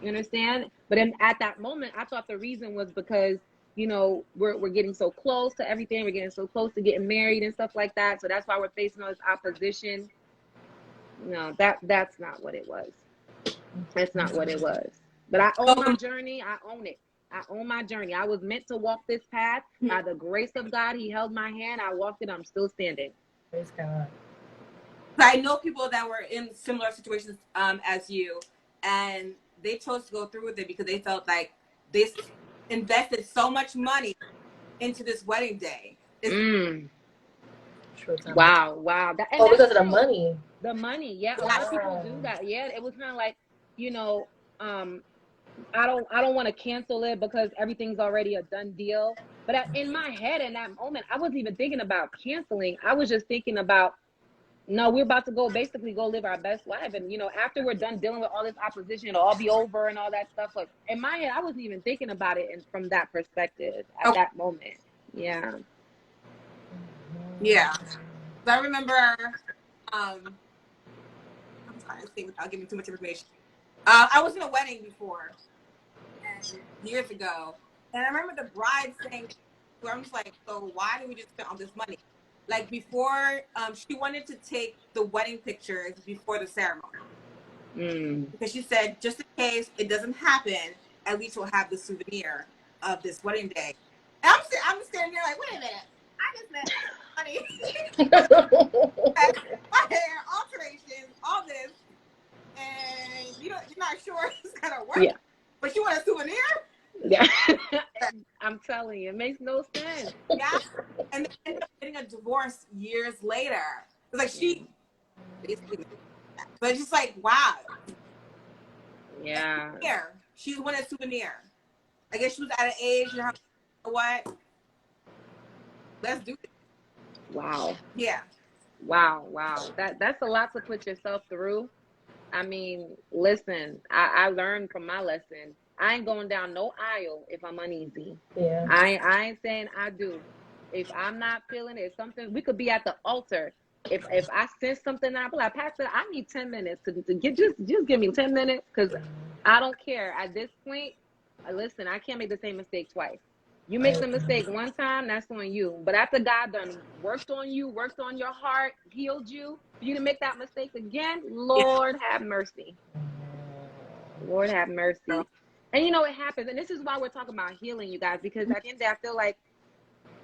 You understand? But at that moment, I thought the reason was because, we're getting so close to everything. We're getting so close to getting married and stuff like that. So that's why we're facing all this opposition. No, that's not what it was. That's not what it was. But I own my journey. I own it. I own my journey. I was meant to walk this path. By the grace of God, he held my hand. I walked it. I'm still standing. Praise God. I know people that were in similar situations as you, and they chose to go through with it because they felt like they invested so much money into this wedding day. Wow, wow. Oh, because of the money. The money, yeah. A lot of people do that. Yeah, it was kind of like, you know, I don't want to cancel it because everything's already a done deal. But in my head, in that moment, I wasn't even thinking about canceling. I was just thinking about, no, we're about to go live our best life. And, you know, after we're done dealing with all this opposition, it'll all be over and all that stuff. But in my head, I wasn't even thinking about it from that perspective at that moment. Yeah. Yeah. So I remember, I'm trying to think without giving too much information. I was in a wedding before, years ago. And I remember the bride saying, I'm just like, so why did we just spend all this money? Like before, she wanted to take the wedding pictures before the ceremony. Because she said, just in case it doesn't happen, at least we'll have the souvenir of this wedding day. And I'm standing there like, wait a minute, I just spent money. My hair, alterations, all this, and you're not sure it's gonna work. Yeah. But you want a souvenir? Yeah. I'm telling you, it makes no sense. Yeah. And they ended up getting a divorce years later. It's like she basically, but it's just like, wow. Yeah. She wanted a souvenir. I guess she was at an age, you know what? Let's do it. Wow. Yeah. Wow. That's a lot to put yourself through. I mean, listen, I learned from my lesson. I ain't going down no aisle if I'm uneasy. Yeah. I ain't saying I do. If I'm not feeling it, something, we could be at the altar. If I sense something, I'll be like, Pastor, I need 10 minutes to get, just give me 10 minutes, because I don't care. At this point, listen, I can't make the same mistake twice. You make the mistake one time, that's on you. But after God done worked on you, worked on your heart, healed you, for you to make that mistake again, Lord have mercy. Lord have mercy. And you know, it happens. And this is why we're talking about healing, you guys, because at the end of the day, I feel like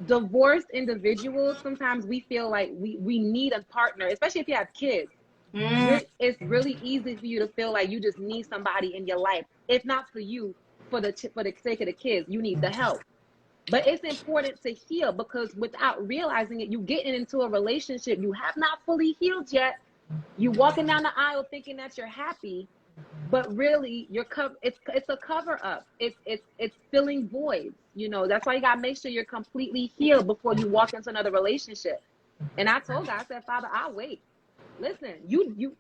divorced individuals, sometimes we feel like we need a partner, especially if you have kids. It's really easy for you to feel like you just need somebody in your life. It's not for you, for the sake of the kids. You need the help. But it's important to heal, because without realizing it, you getting into a relationship you have not fully healed yet. You walking down the aisle thinking that you're happy, but really it's a cover up. It's filling voids. You know, that's why you gotta make sure you're completely healed before you walk into another relationship. And I told God, I said, Father, I'll wait. Listen,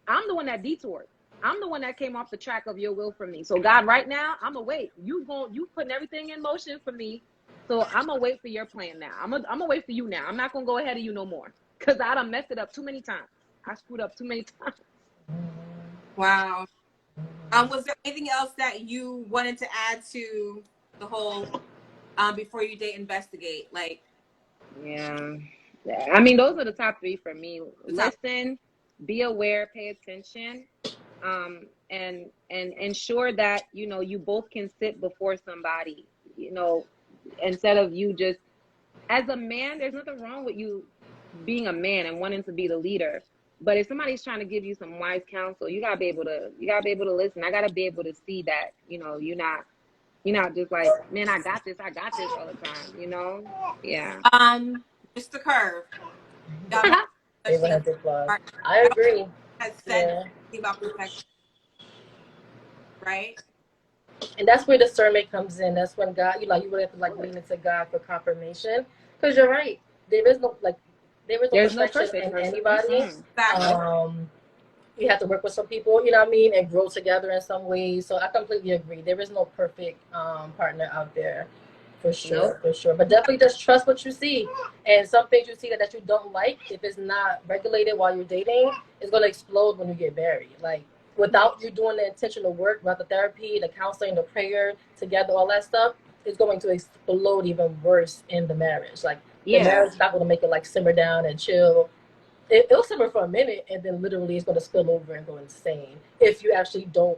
I'm the one that detoured. I'm the one that came off the track of your will for me. So God, right now, I'm gonna wait. You putting everything in motion for me. So I'm gonna wait for your plan now. I'm gonna wait for you now. I'm not gonna go ahead of you no more, because I done messed it up too many times. I screwed up too many times. Wow. Was there anything else that you wanted to add to the whole before you date, investigate? Like, yeah. I mean, those are the top three for me. Listen, be aware, pay attention, and ensure that, you know, you both can sit before somebody, you know, instead of you just, as a man, there's nothing wrong with you being a man and wanting to be the leader. But if somebody's trying to give you some wise counsel, you gotta be able to listen. I gotta be able to see that, you know, you're not just like, man, I got this all the time, you know? Yeah. Mr. Curve. Everyone has their flaws. I agree. Has said about perfection, right? And that's where discernment comes in. That's when God, you really have to lean into God for confirmation. Because you're right. There's no perfection in anybody. You have to work with some people, you know what I mean, and grow together in some ways. So I completely agree. There is no perfect partner out there, for sure, for sure. But definitely just trust what you see. And some things you see that you don't like, if it's not regulated while you're dating, it's going to explode when you get married. Like, without you doing the intentional work, about the therapy, the counseling, the prayer together, all that stuff, it's going to explode even worse in the marriage. Like, the marriage is not going to make it simmer down and chill. It'll simmer for a minute, and then literally it's going to spill over and go insane if you actually don't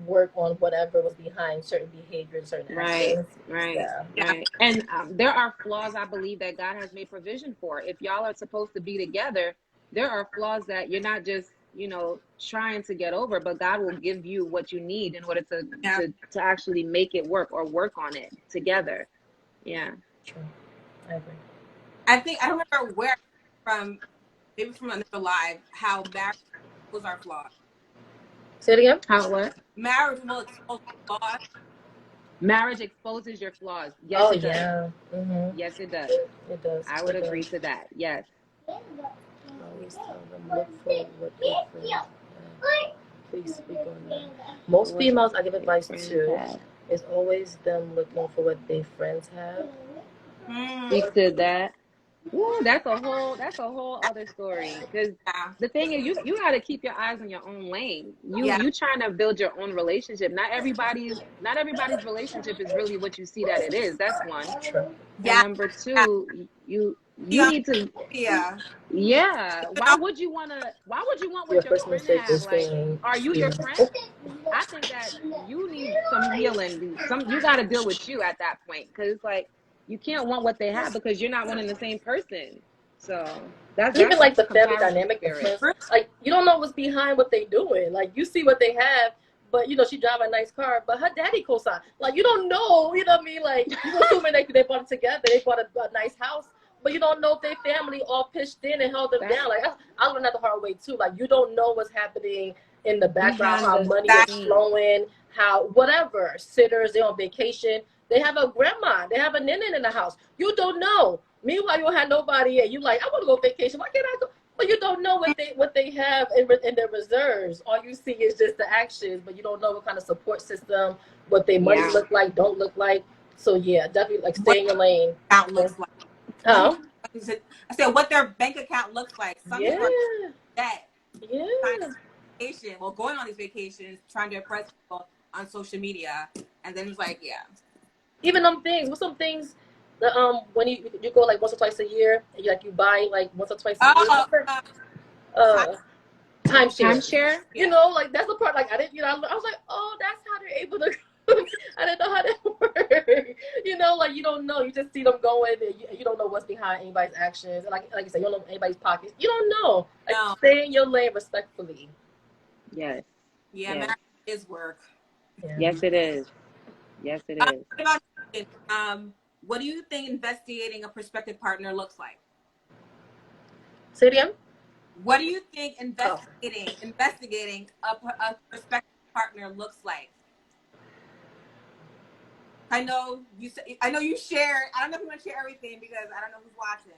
work on whatever was behind certain behaviors, certain Right, actions. right, Yeah. right. And there are flaws I believe that God has made provision for. If y'all are supposed to be together, there are flaws that you're not just, trying to get over, but God will give you what you need in order to Yeah. to actually make it work or work on it together. Yeah. True. I agree. I don't remember where from, maybe from another live, how marriage was our flaws. Say it again. How what? Marriage will expose flaws. Marriage exposes your flaws. Yes, Oh it does. yeah. Yes, it does. It does. I would It agree does. to that. Yes. Always tell them look for what your friends have. Please speak on that. Most females I give advice to is always them looking for what their friends have. Speak to that. Ooh, that's a whole other story. Because Yeah. the thing is, you got to keep your eyes on your own lane. Yeah. You trying to build your own relationship. Not everybody's relationship is really what you see that it is. That's one. True. And Yeah. number two, you Yeah. need to. Yeah. Yeah. Why would you want Your what your first friend mistake have? is Like, saying, are you your friend? I think that you need some healing. You got to deal with you at that point, because like you can't want what they have because you're not wanting the same person. So even like that's a the family comparison dynamic, the spirit. friends, like you don't know what's behind what they doing. Like you see what they have, but she drive a nice car, but her daddy co-sign. Like you don't know, you know what I mean? Like you assuming they bought it together, they bought a nice house, but you don't know if their family all pitched in and held them down. Like I learned that the hard way too. Like you don't know what's happening in the background, how money is flowing, how whatever sitters, they're on vacation, they have a grandma, they have a ninin in the house. You don't know. Meanwhile, you don't have nobody, and you like, I want to go vacation. Why can't I go? But you don't know what they have in their reserves. All you see is just the actions, but you don't know what kind of support system, what their money look like, don't look like. So yeah, definitely like stay in your lane. Account looks like. Oh, I said what their bank account looks like. Some people are debt. Yeah. Vacation. Well, going on these vacations, trying to impress people on social media, and then it's like, yeah. Even them things. What's some things that when you go like once or twice a year, and you buy like once or twice a year. Timeshare. You know, like that's the part. Like I didn't. I was like, oh, that's how they're able to. I didn't know how that worked. Like you don't know. You just see them going, and you don't know what's behind anybody's actions. And like you said, you don't know anybody's pockets. You don't know. Like stay in your lane respectfully. Yes. Yeah, yes. marriage is work. Yeah. Yes, it is. Yes, it is. What do you think investigating a prospective partner looks like? Say it again. What do you think investigating a prospective partner looks like? I know you share. I don't know if you want to share everything because I don't know who's watching.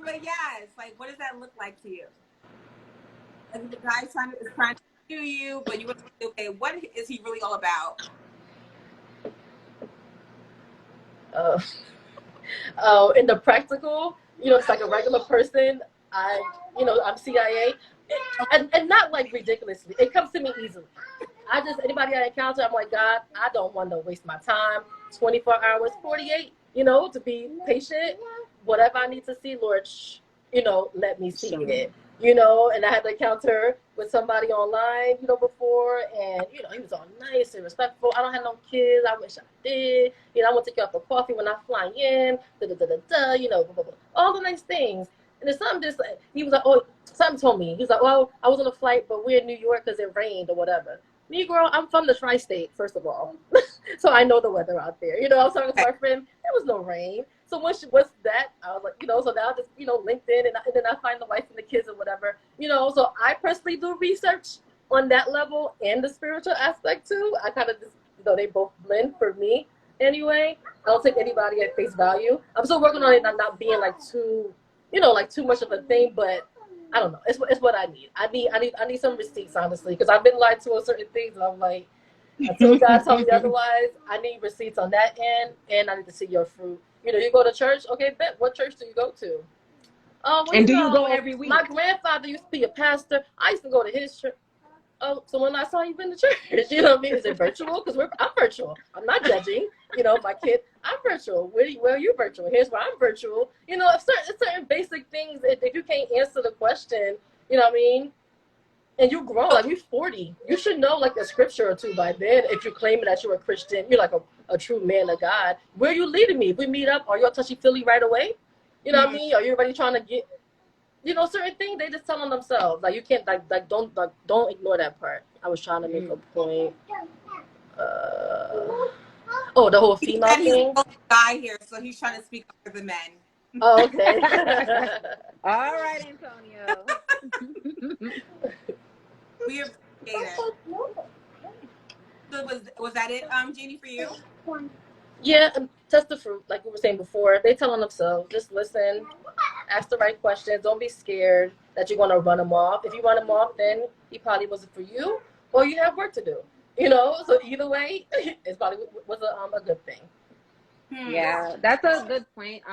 But yes, like what does that look like to you? Like the guy is trying to do you, but you want to say, okay, what is he really all about? In the practical, it's like a regular person. I'm CIA, and not like ridiculously. It comes to me easily. Anybody I encounter, I'm like, God, I don't want to waste my time. 24 hours, 48. To be patient. Whatever I need to see, Lord, let me see it. And I had to encounter with somebody online, before, and he was all nice and respectful. I don't have no kids. I wish I did. I want to take you out for coffee when I fly in. Blah, blah, blah. All the nice things. And then something just he was like, oh, something told me. He was like, well, I was on a flight, but we're in New York because it rained or whatever. Me, girl, I'm from the tri-state, first of all, so I know the weather out there. I was talking to my friend. There was no rain. So what's that? I was like, so now just, LinkedIn, and then I find the wife and the kids or whatever, So I personally do research on that level and the spiritual aspect too. I kind of just, they both blend for me anyway. I don't take anybody at face value. I'm still working on it not being like too, too much of a thing, but I don't know. It's what I need. I need some receipts, honestly, because I've been lied to on certain things, and I'm like, until God tells me otherwise, I need receipts on that end, and I need to see your fruit. You go to church. Okay, bet. What church do you go to? And do you go every week? My grandfather used to be a pastor. I used to go to his church. Oh, so when I saw you in the church, you know what I mean? Is it virtual? Because I'm virtual. I'm not judging. My kid, I'm virtual. Where are you virtual? Here's where I'm virtual. Certain basic things. If you can't answer the question, you know what I mean? And you grow, like, you're 40. You should know, like, a scripture or two by then. If you're claiming that you're a Christian, you're like a true man of God. Where are you leading me? If we meet up, are you all touchy-feely right away? You know what I mean? Are you already trying to get, certain things they just tell on themselves. Like, you can't, don't ignore that part. I was trying to make a point. The whole female thing. He's thing. the only guy here, so he's trying to speak up for the men. Oh, okay. All right, Antonio. We appreciate it. So was that it, Jeany, for you? Yeah, test the fruit, like we were saying before. They tell on themselves. Just listen, ask the right questions. Don't be scared that you're gonna run them off. If you run him off, then he probably wasn't for you, or you have work to do. So either way, it's probably was a good thing. Yeah, that's a good point.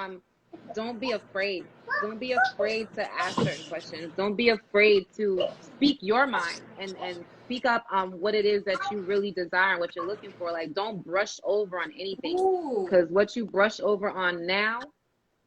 Don't be afraid. Don't be afraid to ask certain questions. Don't be afraid to speak your mind and speak up on what it is that you really desire and what you're looking for. Like, don't brush over on anything, because what you brush over on now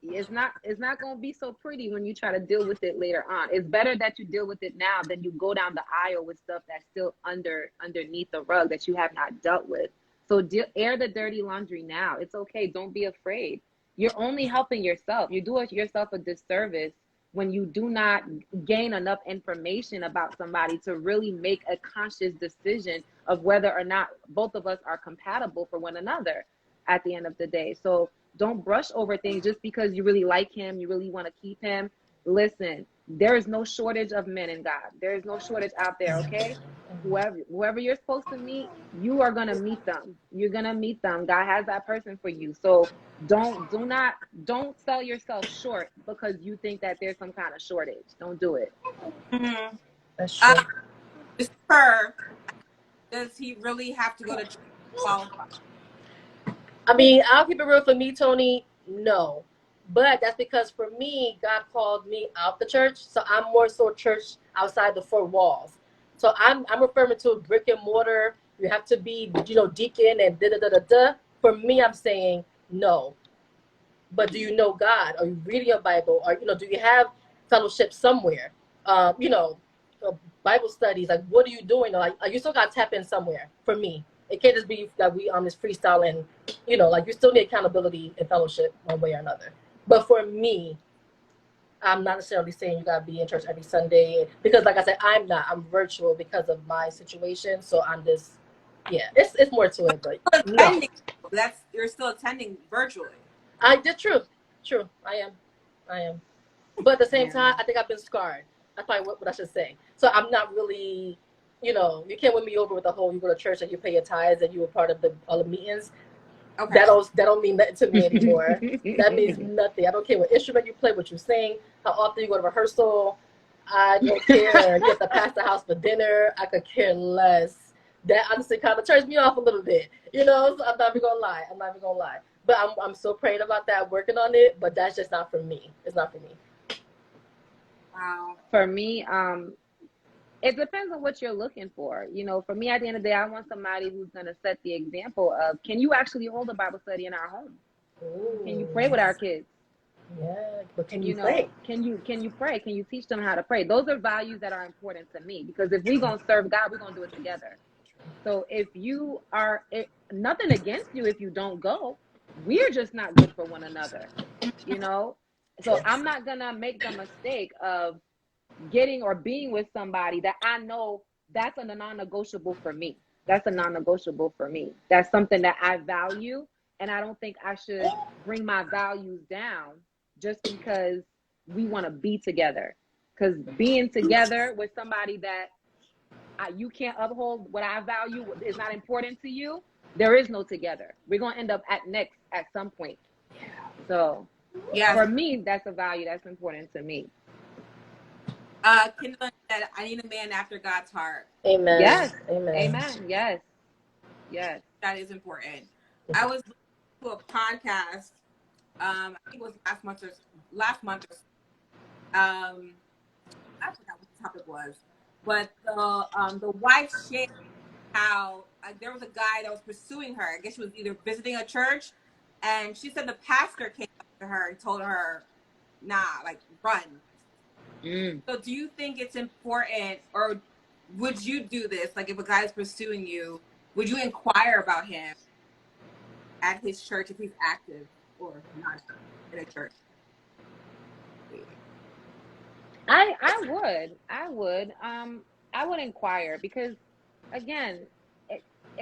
it's not going to be so pretty when you try to deal with it later on. It's better that you deal with it now than you go down the aisle with stuff that's still underneath the rug that you have not dealt with. So air the dirty laundry now. It's okay. Don't be afraid. You're only helping yourself. You do yourself a disservice when you do not gain enough information about somebody to really make a conscious decision of whether or not both of us are compatible for one another at the end of the day. So don't brush over things just because you really like him, you really want to keep him. Listen, there is no shortage of men in God. There is no shortage out there, okay? Whoever you're supposed to meet, you are going to meet them. You're going to meet them. God has that person for you. So don't sell yourself short because you think that there's some kind of shortage. Don't do it. Mm-hmm. That's true. Does he really have to go to church to qualify? I mean, I'll keep it real for me, Tony. No, but that's because for me, God called me out the church, so I'm more so church outside the four walls. So I'm referring to brick and mortar. You have to be, deacon and da da da da da. For me, I'm saying no. But do you know God? Are you reading your Bible? Or do you have fellowship somewhere? Bible studies. Like, what are you doing? Like, you still got to tap in somewhere. For me, it can't just be that we on this freestyle and you still need accountability and fellowship one way or another. But for me, I'm not necessarily saying you gotta be in church every Sunday because, like I said, I'm not. I'm virtual because of my situation. So I'm just, it's more to it. But no, You're still attending virtually. I did true. I am. But at the same time, I think I've been scarred. That's probably what I should say. So I'm not really, you can't win me over with the whole you go to church and you pay your tithes and you were part of all the meetings. Okay. That don't mean nothing to me anymore. That means nothing. I don't care what instrument you play, what you sing, how often you go to rehearsal. I don't care. You have to pass the house for dinner. I could care less. That honestly kind of turns me off a little bit. So I'm not even gonna lie. But I'm still praying about that, working on it. But that's just not for me. It's not for me. Wow. For me, it depends on what you're looking for. For me, at the end of the day, I want somebody who's going to set the example of, can you actually hold a Bible study in our home? Ooh. Can you pray with our kids? Yeah, but can you pray? Can you pray? Can you teach them how to pray? Those are values that are important to me, because if we're going to serve God, we're going to do it together. So if you are, nothing against you if you don't go, we're just not good for one another, So I'm not going to make the mistake of getting or being with somebody that I know that's a non-negotiable for me. That's a non-negotiable for me. That's something that I value, and I don't think I should bring my values down just because we want to be together. Because being together with somebody that you can't uphold what I value is not important to you, there is no together. We're going to end up at some point. So for me, that's a value that's important to me. Kindle said, I need a man after God's heart. Amen. Yes. Amen. Amen. Yes. That is important. I was listening to a podcast, I think it was last month or so. I forgot what the topic was. But the wife shared how there was a guy that was pursuing her. I guess she was either visiting a church, and she said the pastor came up to her and told her, nah, like, run. So do you think it's important, or would you do this? Like, if a guy is pursuing you, would you inquire about him at his church if he's active or not in a church? I would inquire because, again,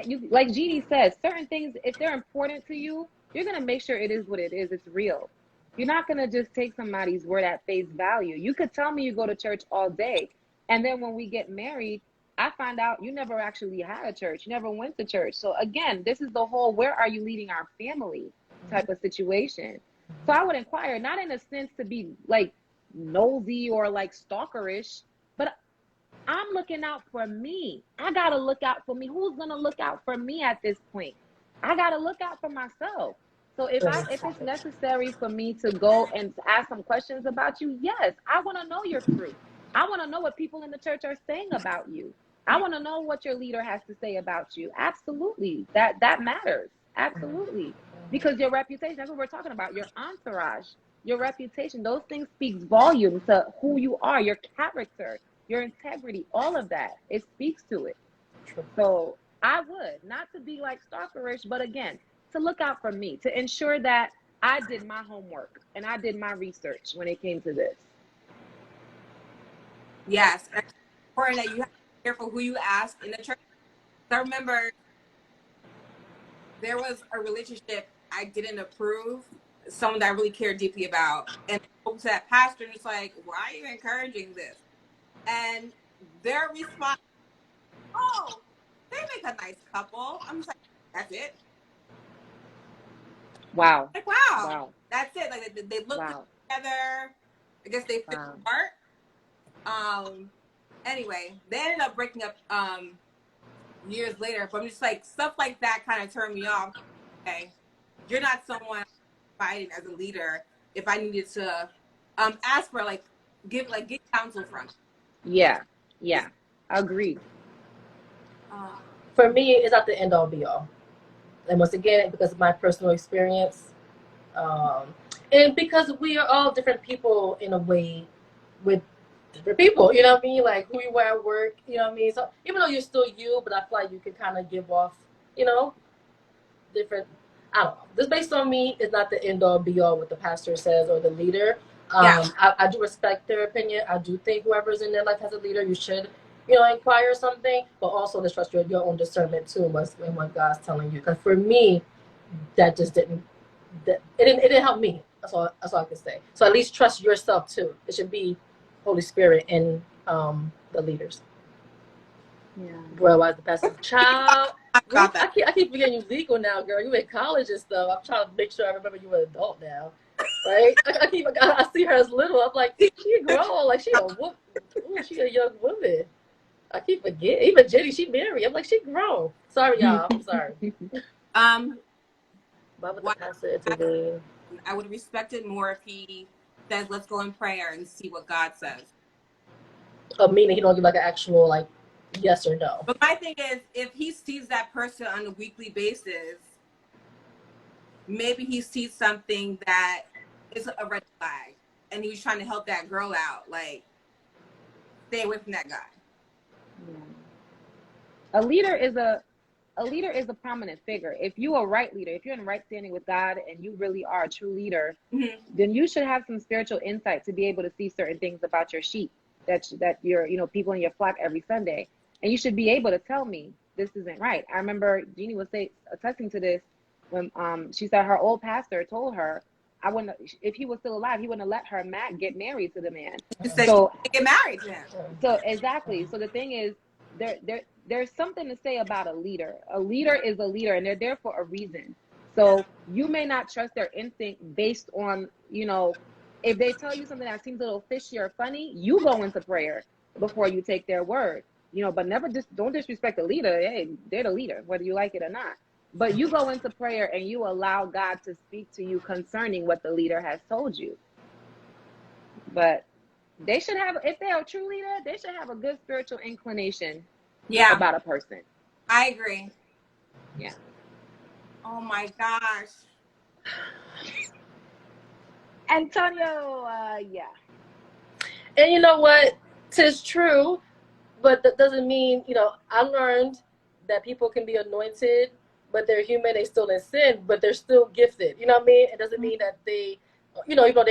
you, like Jeany says, certain things, if they're important to you, you're gonna make sure it is what it is. It's real. You're not gonna just take somebody's word at face value. You could tell me you go to church all day, and then when we get married, I find out you never actually had a church. You never went to church. So again, this is the whole "where are you leading our family" type of situation. So I would inquire, not in a sense to be like nosy or like stalkerish, but I'm looking out for me. I got to look out for me. Who's going to look out for me at this point? I got to look out for myself. So if it's necessary for me to go and ask some questions about you, yes, I want to know your truth. I want to know what people in the church are saying about you. I want to know what your leader has to say about you. Absolutely. That matters. Absolutely. Because your reputation, that's what we're talking about, your entourage, your reputation, those things speak volumes to who you are, your character, your integrity, all of that. It speaks to it. So I would, not to be like stalkerish, but again, to look out for me, to ensure that I did my homework and I did my research when it came to this. Yes. And it's important that you have to be careful who you ask in the church. I remember there was a relationship I didn't approve, someone that I really cared deeply about. And I spoke to that pastor and it's like, why are you encouraging this? And their response, oh, they make a nice couple. I'm just like, that's it. Wow. Like, wow. That's it. Like they look good together. I guess they fit apart. Anyway, they ended up breaking up years later. But I'm just like, stuff like that kind of turned me off. Okay, you're not someone fighting as a leader. If I needed to ask for get counsel from. Yeah. Agreed. For me, it's not the end all be all. And once again, because of my personal experience, and because we are all different people in a way with different people, you know what I mean? Like who you are at work, you know what I mean? So even though you're still you, but I feel like you can kind of give off, different, I don't know. This based on me is not the end all be all what the pastor says or the leader. I do respect their opinion. I do think whoever's in their life as a leader, you should, inquire something, but also to trust your own discernment too, and what God's telling you. Because for me, that just didn't, it didn't help me. That's all I can say. So at least trust yourself too. It should be Holy Spirit and the leaders. Yeah. Bro, I was the pastor. Child, I keep forgetting you legal now, girl. You in college and stuff. I'm trying to make sure I remember you an adult now. Right? I see her as little. I'm like, she grown. Like she a young woman. I keep forgetting. Even Jeany, she married. I'm like, she grown. Sorry, y'all. I'm sorry. Why would the pastor intervene? I would respect it more if he says, let's go in prayer and see what God says. Meaning he don't give like an actual yes or no. But my thing is, if he sees that person on a weekly basis, maybe he sees something that is a red flag and he was trying to help that girl out. Like, stay away from that guy. Yeah. A leader is a prominent figure. If you're a right leader, if you're in right standing with God and you really are a true leader, then you should have some spiritual insight to be able to see certain things about your sheep that your people in your flock every Sunday. And you should be able to tell me this isn't right. I remember Jeany was attesting to this when she said her old pastor told her, I wouldn't, if he was still alive, he wouldn't have let her get married to the man. So get married to him. So exactly. So the thing is, there's something to say about a leader. A leader is a leader, and they're there for a reason. So you may not trust their instinct based on, if they tell you something that seems a little fishy or funny, you go into prayer before you take their word. But never don't disrespect the leader. Hey, they're the leader, whether you like it or not. But you go into prayer and you allow God to speak to you concerning what the leader has told you. But they should have, if they're a true leader, they should have a good spiritual inclination about a person. I agree. Yeah. Oh my gosh. Antonio, yeah. And you know what? 'Tis true. But that doesn't mean, I learned that people can be anointed, but they're human. They still in sin, but they're still gifted. You know what I mean? It doesn't mean that they, even though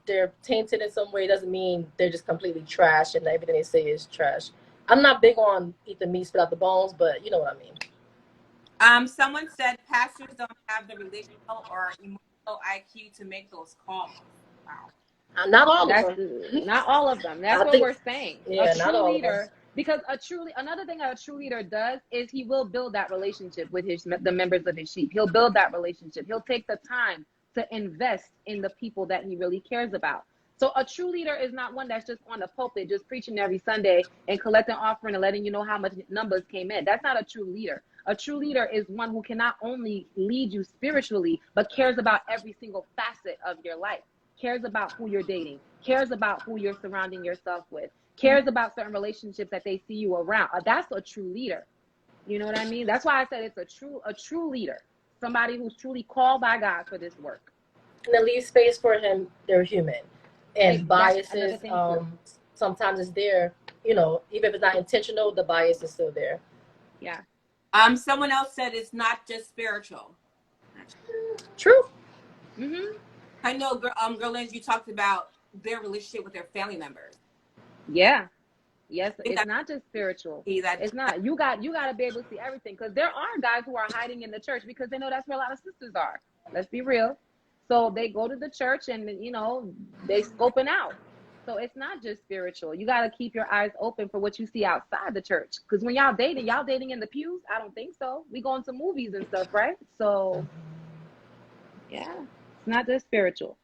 they're tainted in some way, it doesn't mean they're just completely trash and everything they say is trash. I'm not big on eat the meat, spit out the bones, but you know what I mean. Someone said pastors don't have the relational or emotional IQ to make those calls. Wow. Not all That's of them. not all of them. That's what we're saying. Yeah, A not true all leader, of them. because another thing a true leader does is he will build that relationship with the members of his sheep. He'll build that relationship. He'll take the time to invest in the people that he really cares about. So a true leader is not one that's just on the pulpit, just preaching every Sunday and collecting offering and letting you know how much numbers came in. That's not a true leader. A true leader is one who can not only lead you spiritually, but cares about every single facet of your life. Cares about who you're dating, cares about who you're surrounding yourself with, cares about certain relationships that they see you around. That's a true leader. You know what I mean? That's why I said it's a true leader, somebody who's truly called by God for this work. And then leave space for him. They're human, and biases sometimes is there. Even if it's not intentional, the bias is still there. Yeah. Someone else said it's not just spiritual. True. Mm-hmm. I know, Guerlens, you talked about their relationship with their family members. Yeah. Yes, it's not just spiritual. It's not. You got to be able to see everything, because there are guys who are hiding in the church because they know that's where a lot of sisters are. Let's be real. So they go to the church and they scoping out. So it's not just spiritual. You got to keep your eyes open for what you see outside the church. Because when y'all dating in the pews? I don't think so. We going to movies and stuff, right? So yeah. Not just spiritual.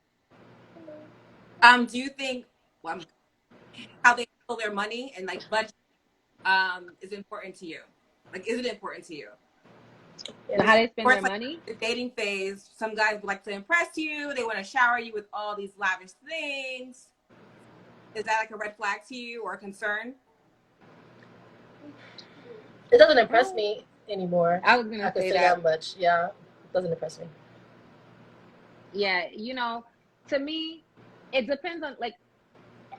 Do you think how they handle their money and budget is important to you? Is it important to you? How they spend their money? The dating phase. Some guys like to impress you. They want to shower you with all these lavish things. Is that a red flag to you or a concern? It doesn't impress me anymore. I was gonna say that much. Yeah, it doesn't impress me. Yeah, to me, it depends on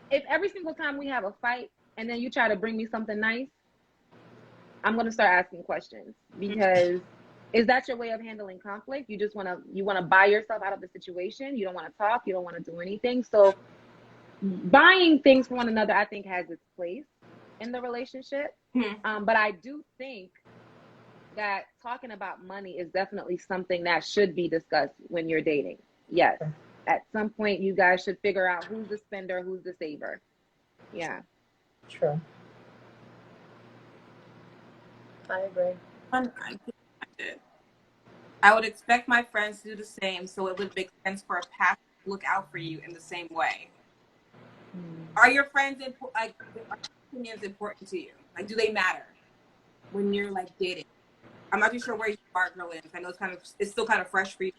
if every single time we have a fight and then you try to bring me something nice, I'm gonna start asking questions, because is that your way of handling conflict? You just wanna buy yourself out of the situation. You don't want to talk. You don't want to do anything. So buying things for one another, I think, has its place in the relationship. But I do think that talking about money is definitely something that should be discussed when you're dating. Yes. At some point, you guys should figure out who's the spender, who's the saver. Yeah. True. I agree. I would expect my friends to do the same, so it would make sense for a pastor to look out for you in the same way. Are your friends opinions important to you? Do they matter when you're dating? I'm not too sure where you are, Guerlens. I know it's still kind of fresh for you.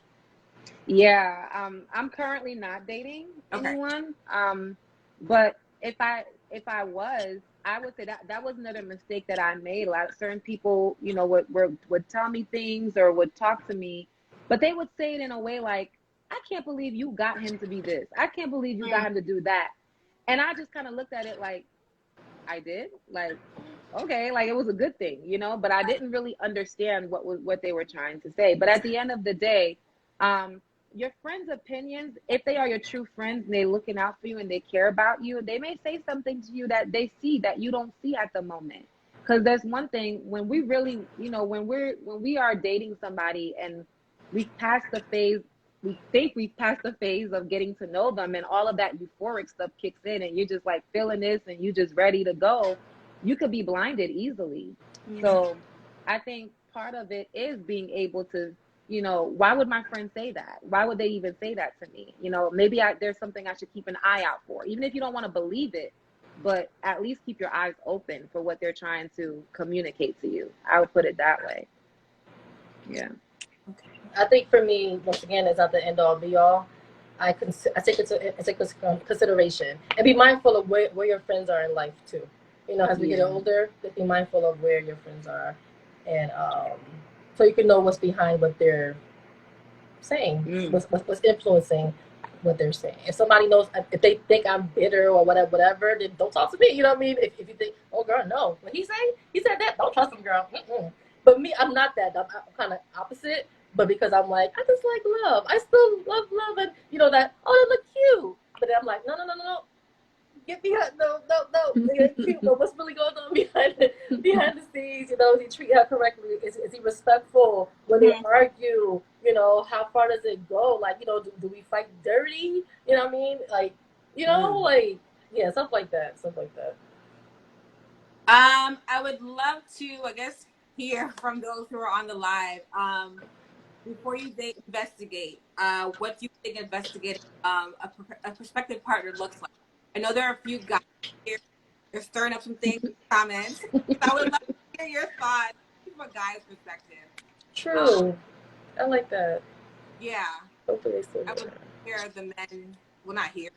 Yeah, I'm currently not dating anyone. But if I was, I would say that was another mistake that I made. A lot of certain people, would tell me things or would talk to me, but they would say it in a way like, I can't believe you got him to be this. I can't believe you got him to do that. And I just kind of looked at it like, I did? Okay, it was a good thing, but I didn't really understand what they were trying to say. But at the end of the day, your friends' opinions, if they are your true friends and they're looking out for you and they care about you, they may say something to you that they see that you don't see at the moment. Because there's one thing, when we really, when we are dating somebody and we've passed the phase, we think we've passed the phase of getting to know them, and all of that euphoric stuff kicks in and you're just feeling this and you're just ready to go, you could be blinded easily. So I think part of it is being able to, why would my friend say that? Why would they even say that to me? Maybe there's something I should keep an eye out for, even if you don't want to believe it, but at least keep your eyes open for what they're trying to communicate to you. I would put it that way. Yeah. Okay. I think for me, once again, it's not the end all be all. I take it into consideration and be mindful of where your friends are in life too. As we get older, just be mindful of where your friends are, and so you can know what's behind what they're saying, what's influencing what they're saying. If somebody knows, if they think I'm bitter or whatever, then don't talk to me. You know what I mean? If you think, oh girl, no, when he said that, don't trust him, girl. Mm-mm. But me, I'm not that. I'm kind of opposite. But because I'm like, I just like love. I still love love, and you know that. Oh, they look cute. But then I'm like, no. Get behind, no. They're cute, but what's really going on behind the scenes? You know, is he treat her correctly? Is he respectful when they argue? You know, how far does it go? Like, you know, do we fight dirty? You know what I mean? Like, you know, like, yeah, stuff like that. I would love to, I guess, hear from those who are on the live. Before you investigate, what do you think investigating a prospective partner looks like? I know there are a few guys here. They're stirring up some things in the comments. So I would love to hear your thoughts from a guy's perspective. True. I like that. Yeah. Hopefully I would hear the men, well, not here,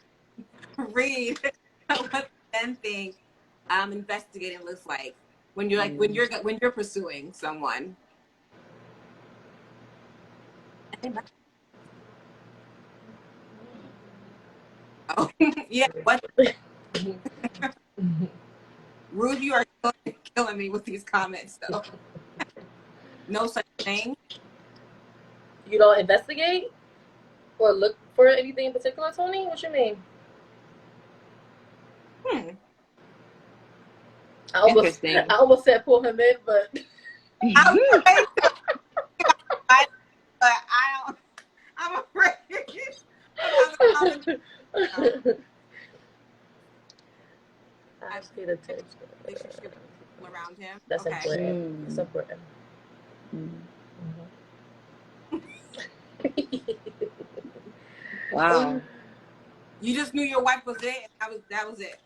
read what the men think investigating looks like when you're when you're pursuing someone. Oh, yeah. What? Rude, you are killing me with these comments, though. No such thing. You don't investigate or look for anything in particular, Tony? What you mean? I almost said pull him in, but I'm afraid. I just paid attention. Relationship around him. That's important. That's important. Wow. You just knew your wife was it, and that was it.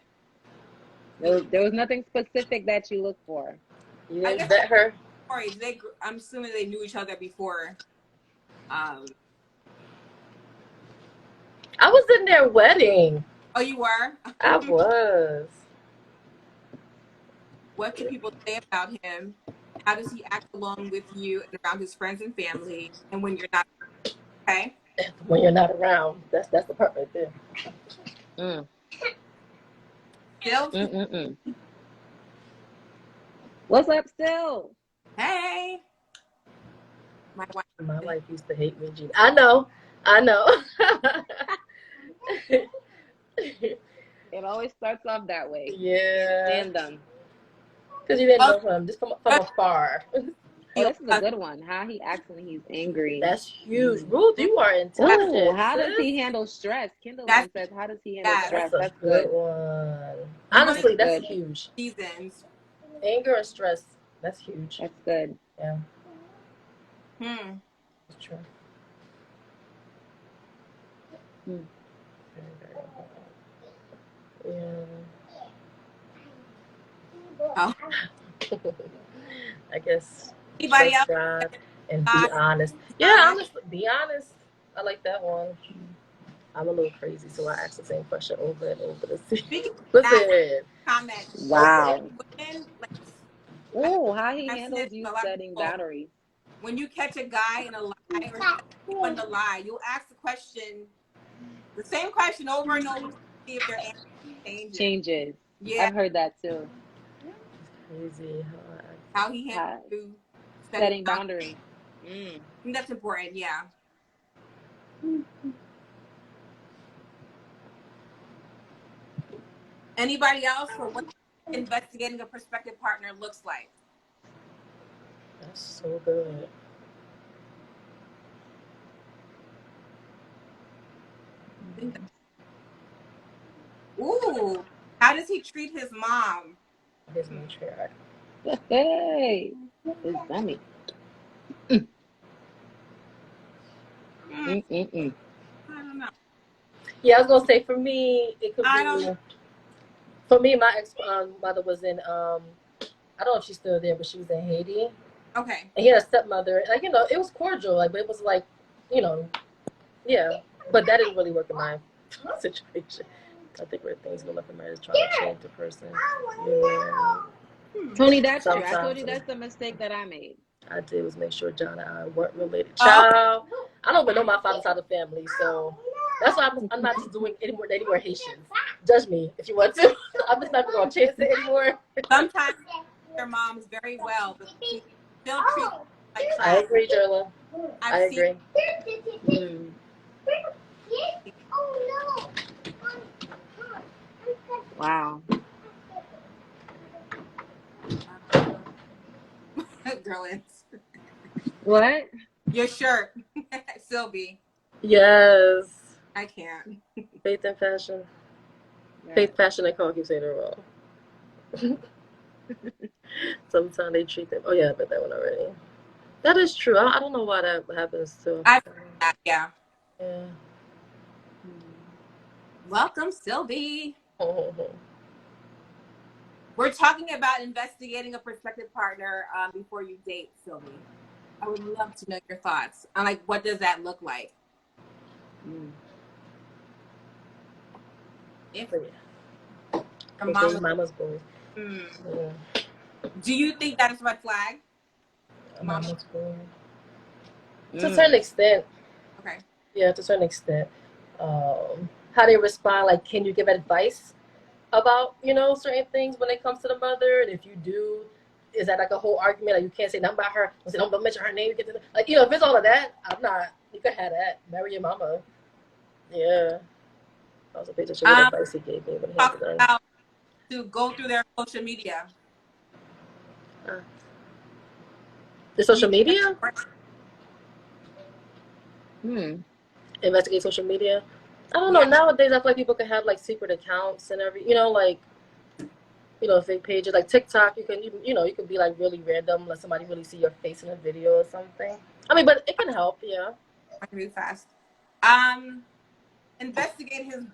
There was nothing specific that you look for. You didn't vet her? I'm assuming they knew each other before. I was in their wedding. Oh, you were? I was. What do people say about him? How does he act along with you and around his friends and family? And when you're not, okay? When you're not around, that's the part right there. Still? What's up, still? Hey. My wife used to hate me, Jeany. I know. It always starts off that way. Yeah. Random. Because you didn't know him, just from afar. Oh, this is a good one. How he acts when he's angry. That's huge. Ruth, you are intelligent. Ooh, how does he handle stress? Kendall says, how does he handle stress? That's a good one. Honestly, that's huge. Seasons. Anger and stress, that's huge. That's good. Yeah. That's true. Very, very important. Yeah. Oh. I guess. Anybody else? God and be honest. Yeah, honestly, be honest. I like that one. I'm a little crazy, so I ask the same question over and over to see. Listen. Comment. Wow. Oh, how he handles you setting boundaries. When you catch a guy in a lie or in the lie, you'll ask the same question over and over to see if their answer changes. Yeah, I've heard that too. Crazy how he handles you setting boundaries. I think that's important. Yeah. Anybody else for what investigating a prospective partner looks like? That's so good. Ooh, how does he treat his mom? His matriarch. Hey, his dummy. I don't know. Yeah, I was gonna say for me, it could be. For me, my ex mother was in. I don't know if she's still there, but she was in Haiti. Okay. And he had a stepmother. Like, you know, it was cordial. Like, but it was like, you know, yeah. But that didn't really work in my situation. I think where things go left and right is trying to change the person. Yeah. Tony, that's true. I told you that's the mistake that I made. I did was make sure John and I weren't related. Child, I don't even know my father's side of the family, so That's why I'm not just doing any more Haitians. Judge me if you want to. I'm just not going to chance it anymore. Sometimes their moms very well, but she still treats them like I trash. agree, Jerla. I I've seen agree. Wow. Guerlens. What? Your shirt, Sylvie. Yes. I can't. Faith and fashion. Yeah. Faith, fashion, and call keep saying it wrong. Sometimes they treat them. Oh yeah, I bet that one already. That is true. I don't know why that happens too. Yeah. Yeah. Welcome, Sylvie. We're talking about investigating a prospective partner before you date, Sylvie. I would love to know your thoughts on like what does that look like? If your mama's boy. Do you think that is a red flag? Mama's boy. To a certain extent. Okay. Yeah, to a certain extent. How they respond, like, can you give advice about, certain things when it comes to the mother? And if you do, is that like a whole argument? Like, you can't say nothing about her. Don't mention her name. Like, if it's all of that, I'm not. You can have that. Marry your mama. Yeah. I was a picture of what advice he gave me when he had done. About to go through their social media. The social media? Investigate social media. I don't know. Nowadays, I feel like people can have like secret accounts and fake pages like TikTok. You can be like really random, let somebody really see your face in a video or something. I mean, but it can help. Yeah. I can read fast. Investigate his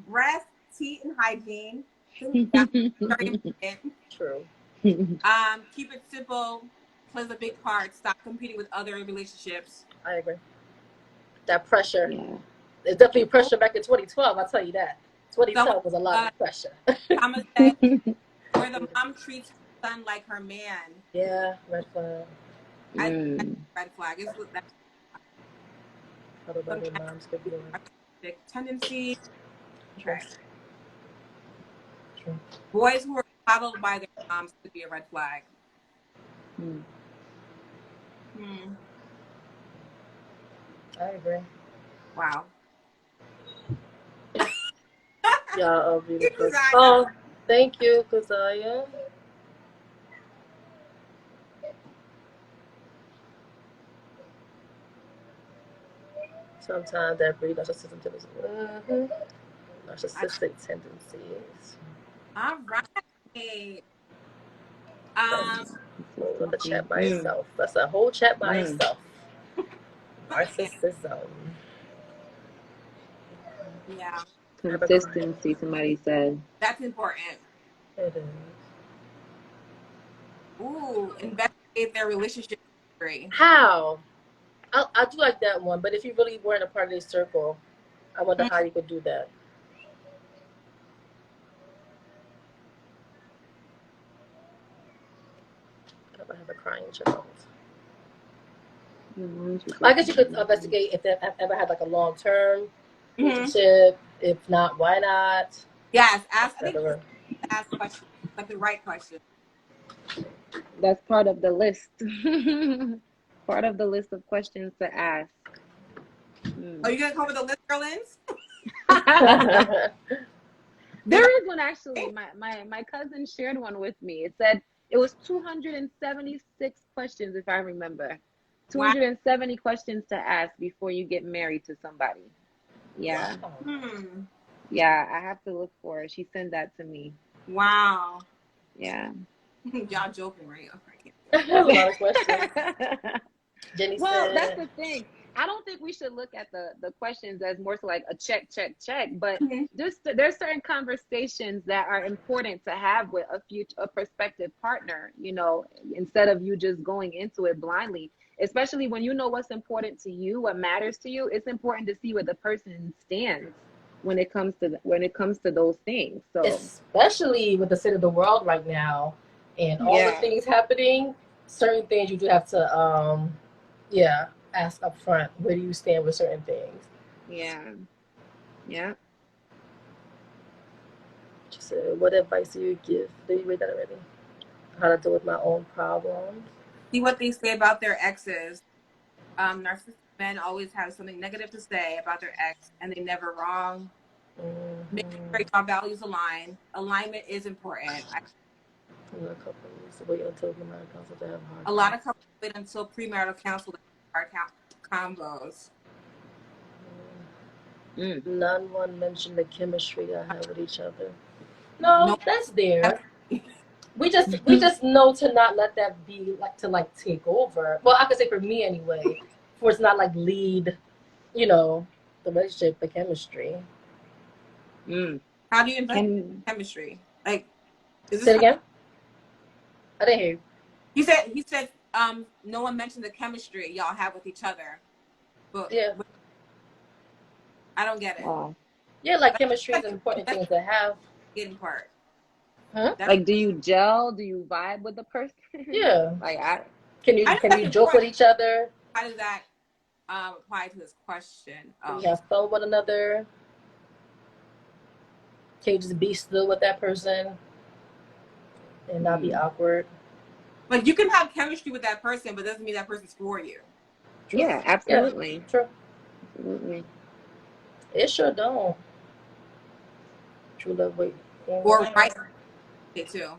breast, teeth, and hygiene. True. Keep it simple. Plays a big part. Stop competing with other relationships. I agree. That pressure. Yeah. There's definitely pressure back in 2012. I'll tell you that. 2012 was a lot of pressure. Thomas said, where the mom treats her son like her man. Yeah, red flag. Red flag. How about your mom's good boy? Tendency. True. Okay. True. Boys who are coddled by their moms could be a red flag. I agree. Wow. Y'all are beautiful. Oh, thank you, Kazaya. Sometimes that breed narcissistic tendencies. Narcissistic tendencies. All right. The chat by itself. That's a whole chat by itself. Narcissism. Yeah. Consistency, somebody said. That's important. It is. Ooh, investigate their relationship history. How? I do like that one, but if you really weren't a part of this circle, I wonder how you could do that. I have a crying child. I guess you could investigate if they've ever had like a long-term relationship. If not, why not? Yes, ask questions, like the right question. That's part of the list. Part of the list of questions to ask. Are you gonna come with a list, Guerlens? There is one actually. My cousin shared one with me. It said it was 276 questions, if I remember. 270 questions to ask before you get married to somebody. Yeah. Yeah, I have to look for it. She sent that to me. Wow. Yeah. Y'all joking, right? A lot of questions. Jeany Well, that's the thing. I don't think we should look at the questions as more so like a check, but there's certain conversations that are important to have with a prospective partner, instead of you just going into it blindly, especially when you know what's important to you, what matters to you. It's important to see where the person stands when it comes to those things. So especially with the state of the world right now and all the things happening, certain things you do have to ask up front, where do you stand with certain things? Yeah. Yeah. She said, "What advice do you give?" Did you read that already? How to deal with my own problems. See what they say about their exes. Narcissistic men always have something negative to say about their ex, and they never wrong. Making sure our values align. Alignment is important. A couple to wait until the marriage council to have hard. A lot of couples wait until premarital counsel to have hard combos. None one mentioned the chemistry I have with each other. No, that's there. We just know to not let that be like take over. Well, I could say for me anyway, for it's not like lead, the relationship, the chemistry. How do you invent chemistry? Like, is this say it again? I didn't hear you. He said no one mentioned the chemistry y'all have with each other. But yeah. I don't get it. Yeah, like chemistry is an important thing to have. Getting part. Huh? Like, do you gel? Do you vibe with the person? Yeah. Like, can you joke with each other? How does that apply to this question? Can you have fun with one another? Can you just be still with that person and not be awkward? Like, you can have chemistry with that person, but doesn't mean that person's for you. True. Yeah, absolutely. Yeah, true. Absolutely. It sure don't. True love, wait. Or right too.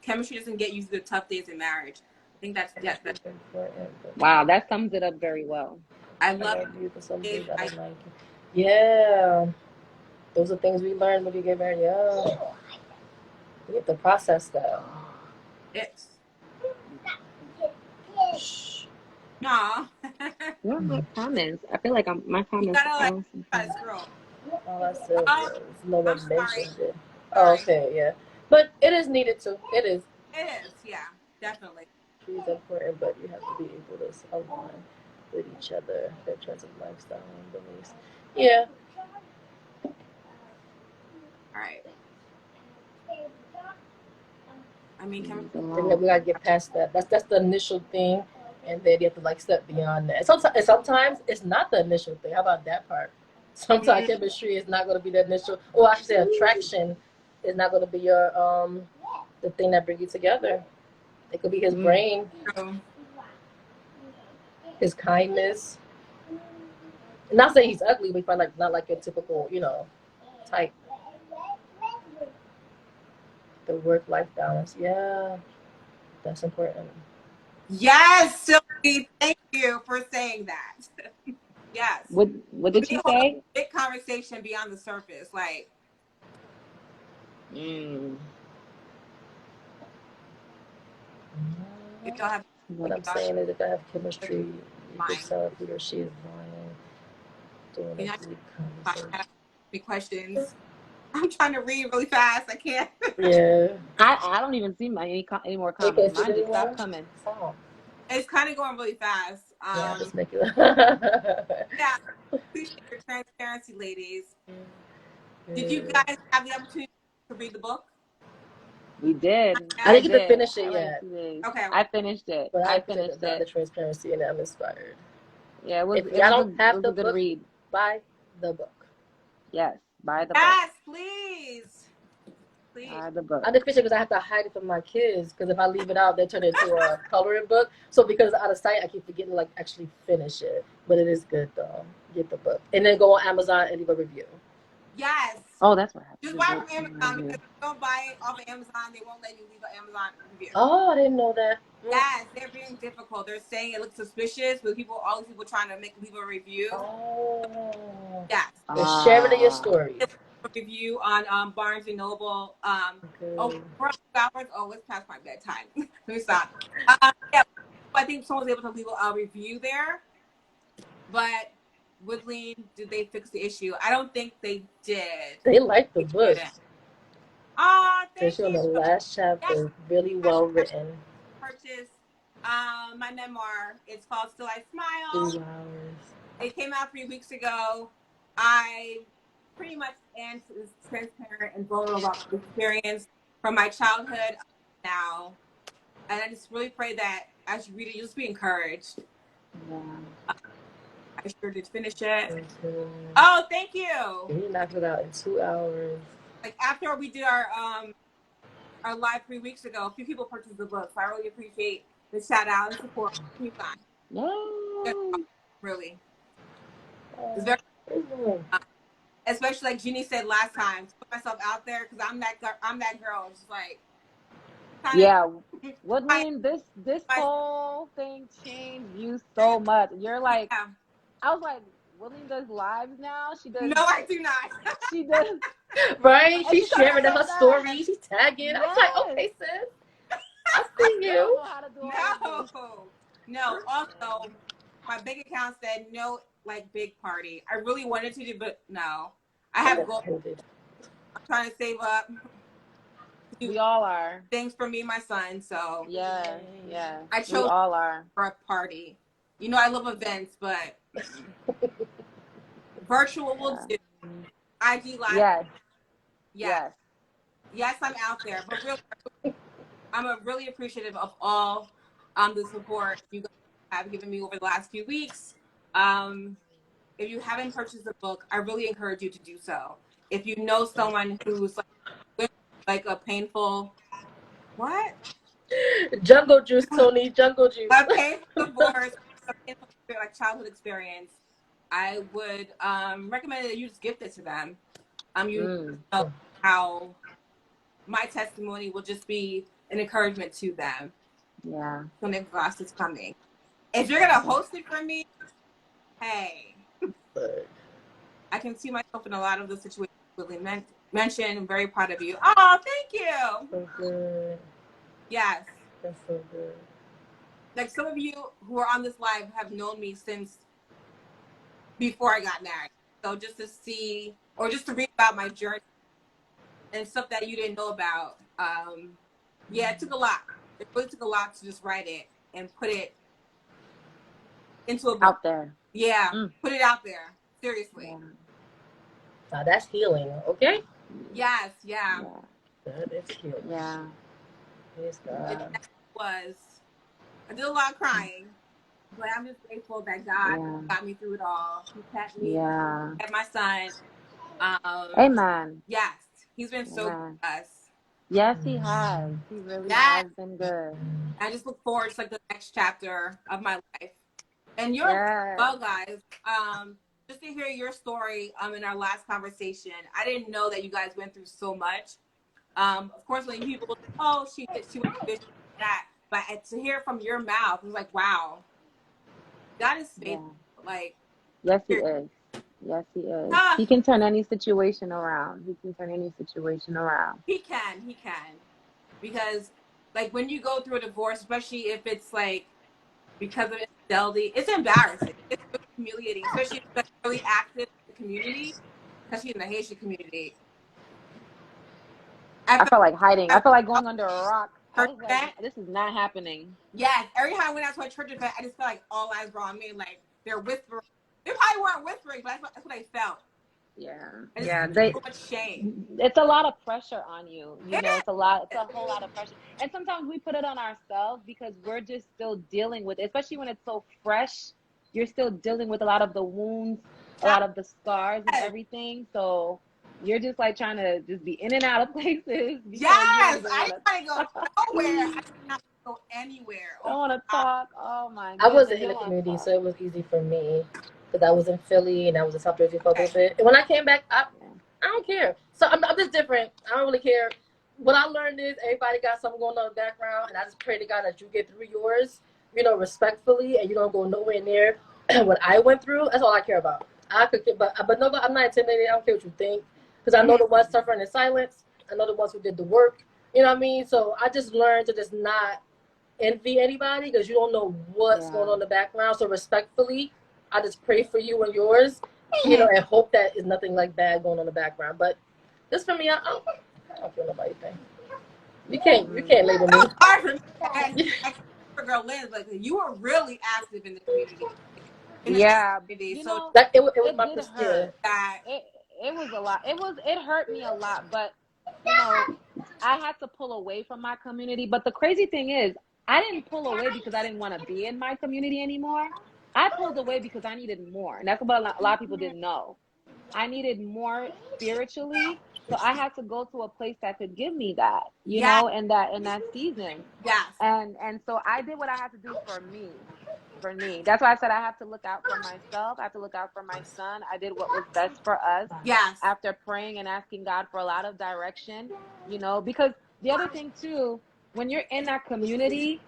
Chemistry doesn't get you through the tough days in marriage. I think that's important. Wow, that sums it up very well. I love you for some days I don't like it. Yeah. Those are things we learn when we get married. Yeah. We have to process that. It's nah. What are my comments? I feel like my comments. You gotta scroll. All I said was no one mentioned it. Oh, okay, yeah. But it is needed too. It is. It is, yeah, definitely. It's important, but you have to be able to align with each other in terms of lifestyle and beliefs. Yeah. All right. I mean, we gotta get past that. That's the initial thing, and then you have to step beyond that. Sometimes it's not the initial thing. How about that part? Sometimes chemistry is not going to be the initial, or I should say, attraction is not going to be your the thing that brings you together. It could be his brain, his kindness. Not saying he's ugly, but not like your typical, type. The work-life balance, yeah, that's important. Yes, Sylvie, thank you for saying that. Yes. What did you say? Big conversation beyond the surface, like. If y'all have, what I'm saying is, if I have chemistry, you can tell if he or she is lying. Doing a deep conversation. Big questions. I'm trying to read really fast. I can't. Yeah. I don't even see any more comments. Mine just stopped coming. Oh. It's kind of going really fast. Yeah, just make it. Yeah. Appreciate your transparency, ladies. Did you guys have the opportunity to read the book? We did. I didn't get to finish it yet. Okay. I finished it. But I finished it. The transparency, and I'm inspired. Yeah, it was. If y'all don't have the good book, read. Buy the book. Yes, buy the book. Yes, please. Buy the book. I did finish it because I have to hide it from my kids. Because if I leave it out, they turn it into a coloring book. So because it's out of sight, I keep forgetting to actually finish it. But it is good though. Get the book, and then go on Amazon and leave a review. Yes. Oh, that's what happened. Just buy from Amazon, because if you don't buy it off of Amazon, they won't let you leave an Amazon review. Oh, I didn't know that. Yes, they're being difficult. They're saying it looks suspicious, but all these people trying to leave a review. Oh. Yes. They're sharing your stories. Review on Barnes and Noble. Oh, 4 hours. Oh, it's past my bedtime. Let me stop. Yeah, I think someone was able to leave a review there, but Woodleen, did they fix the issue? I don't think they did. They like the book. Thank you. On the last chapter, yes. Really well written. Purchase my memoir. It's called Still I Smile. 2 hours. It came out 3 weeks ago. I pretty much am transparent and vulnerable about the experience from my childhood now. And I just really pray that as you read it, you'll just be encouraged. Yeah. I sure did finish it. Mhm. Oh, thank you. He knocked it out in 2 hours. Like after we did our live 3 weeks ago, a few people purchased the book, so I really appreciate the shout out and support from you guys. Yay. Really, it's very, especially like Jeany said last time, to put myself out there because I'm that girl. It's just like kind Yeah, of Woodland, this whole thing changed you so much. You're like, yeah. I was like, Woodland does lives now. No, I do not. She does. Right? And She's she talking sharing her about story. that. She's tagging. I was Yes. like, okay, sis. I see You you. don't know how to do all of this. No. Also, my bank account said no, like big party. I really wanted to do, but no. I have goals. I'm trying to save up. We all are. Things for me and my son. So Yeah. I chose we all are. for a party. You know, I love events, but virtual will do. IG live. Yes, I'm out there, but really, I'm really appreciative of all the support you guys have given me over the last few weeks. If you haven't purchased the book, I really encourage you to do so. If you know someone who's like a painful Jungle juice, Tony. Jungle juice. a painful divorce, a painful like childhood experience, I would recommend that you just gift it to them. You know how my testimony will just be an encouragement to them. Yeah. When the class is coming. If you're gonna host it for me, hey, I can see myself in a lot of the situations Willie mentioned. I'm very proud of you. Oh, thank you. So good. Yes. That's so good. Like some of you who are on this live have known me since before I got married. So just to see or just to read about my journey and stuff that you didn't know about. Yeah, it took a lot. It really took a lot to just write it and put it into a book. Out there. Yeah, put it out there. Seriously. Yeah. Now that's healing, okay? Yes, yeah. That is healing. Yeah. Yes, God. I did a lot of crying, but I'm just grateful that God got me through it all. He kept me, kept my son. Amen. Yes, he's been so good to us. Yes, he has. He really has been good. I just look forward to like the next chapter of my life. And you're well, guys. Just to hear your story in our last conversation, I didn't know that you guys went through so much. Of course, when people say, "Oh, she went through that," but to hear from your mouth, it's like, "Wow, God is faithful." Like, yes, he is. Yes, he is. He can turn any situation around. He can, because like when you go through a divorce, especially if it's like because of infidelity, it's embarrassing. It's really humiliating, especially if it's really active in the community, especially in the Haitian community. I felt like hiding. I felt like going under a rock. I was like, this is not happening. Yes, every time I went out to a church event, I just felt like all eyes were on me. Like they're whispering. They probably weren't whispering, but that's what I felt. Yeah. So much shame. It's a lot of pressure on you. You know, it's a whole lot of pressure. And sometimes we put it on ourselves because we're just still dealing with it, especially when it's so fresh. You're still dealing with a lot of the wounds, a lot of the scars and everything. So you're just like trying to just be in and out of places. Yes, I didn't want to go nowhere. I did not go anywhere. I don't want to talk. Oh my God. I wasn't in the community, so it was easy for me because I was in Philly and I was in South Jersey for a little bit. And when I came back, I don't care. So I'm just different. I don't really care. What I learned is everybody got something going on in the background, and I just pray to God that you get through yours, you know, respectfully, and you don't go nowhere near what I went through. That's all I care about. I could, but no, I'm not intimidated. I don't care what you think, because I know the ones suffering in silence. I know the ones who did the work. You know what I mean? So I just learned to just not envy anybody because you don't know what's going on in the background. So respectfully, I just pray for you and yours, you know, and hope that is nothing like bad going on in the background. But just for me, I don't feel nobody thing. You can't label me. It's hard for me. For Guerlens, like you were really active in the community. You so know, it was my did hurt. That It was a lot. It hurt me a lot, but you know, I had to pull away from my community. But the crazy thing is, I didn't pull away because I didn't want to be in my community anymore. I pulled away because I needed more. And that's what a lot of people didn't know. I needed more spiritually. So I had to go to a place that could give me that, Yes, in that season. yes, And so I did what I had to do for me. For me. That's why I said I have to look out for myself. I have to look out for my son. I did what was best for us yes. after praying and asking God for a lot of direction, because the other thing too, when you're in that community,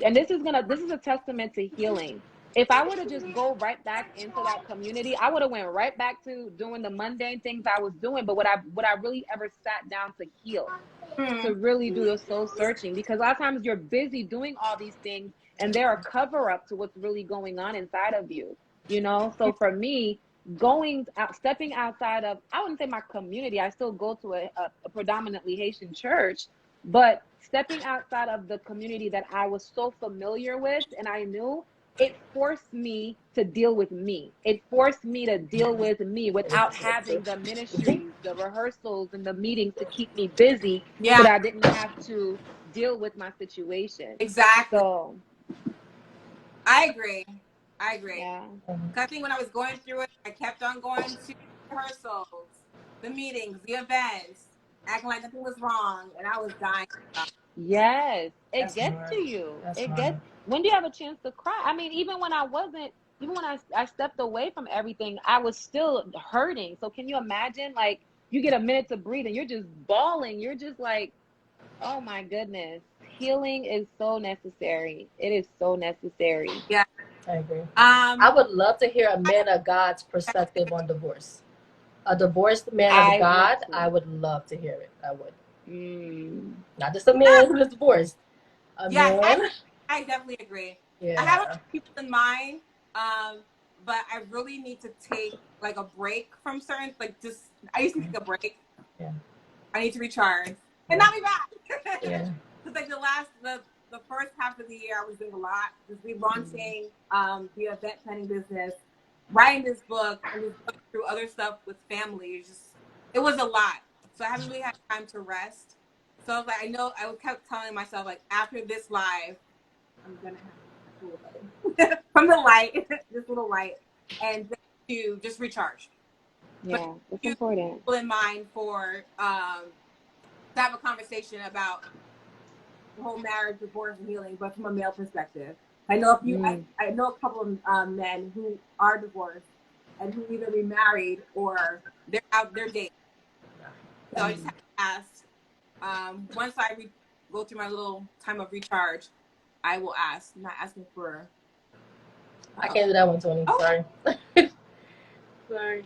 and this is a testament to healing. If I would have just go right back into that community, I would have went right back to doing the mundane things I was doing. But would I really ever sat down to heal, to really do the soul searching? Because a lot of times you're busy doing all these things and they're a cover up to what's really going on inside of you. So for me, stepping outside of, I wouldn't say my community, I still go to a predominantly Haitian church, but stepping outside of the community that I was so familiar with and I knew, it forced me to deal with me. It forced me to deal with me without having the ministries, the rehearsals, and the meetings to keep me busy so Yeah, that I didn't have to deal with my situation. exactly. So, I agree. I agree. yeah. 'Cause I think when I was going through it, I kept on going to rehearsals, the meetings, the events, acting like nothing was wrong, and I was dying. Yes, it That's gets hard. to you. That's It hard. gets, when do you have a chance to cry? I mean, even when I stepped away from everything, I was still hurting. So can you imagine, like, you get a minute to breathe and you're just bawling. You're just like, oh my goodness. Healing is so necessary. It is so necessary. Yeah. I agree. I would love to hear a I, man of God's perspective on divorce. A divorced man of I would God, I too. would love to hear it. I would. Mm, Not just a man who is divorced. A yes, man. I definitely agree. I have a Yeah. few people in mind, but I really need to take like a break from certain, like just, I used to take a break. Yeah. I need to recharge and Yeah. not be back. Yeah. Because like the first half of the year, I was doing a lot, just mm, relaunching the event planning business, writing this book, and just going through other stuff with family. It was a lot. So I haven't really had time to rest. So I was like, I kept telling myself, like, after this live, I'm gonna have a little light from the light, this little light, and to just recharge. But yeah, it's you important. people in mind for to have a conversation about the whole marriage, divorce, and healing, but from a male perspective. I know Mm, I know a couple of men who are divorced and who either remarried or they're dating. So I just mm. have to ask. Once I go through my little time of recharge, I will ask. I'm not asking for. I can't do that one, Tony. Oh, Sorry. Sorry.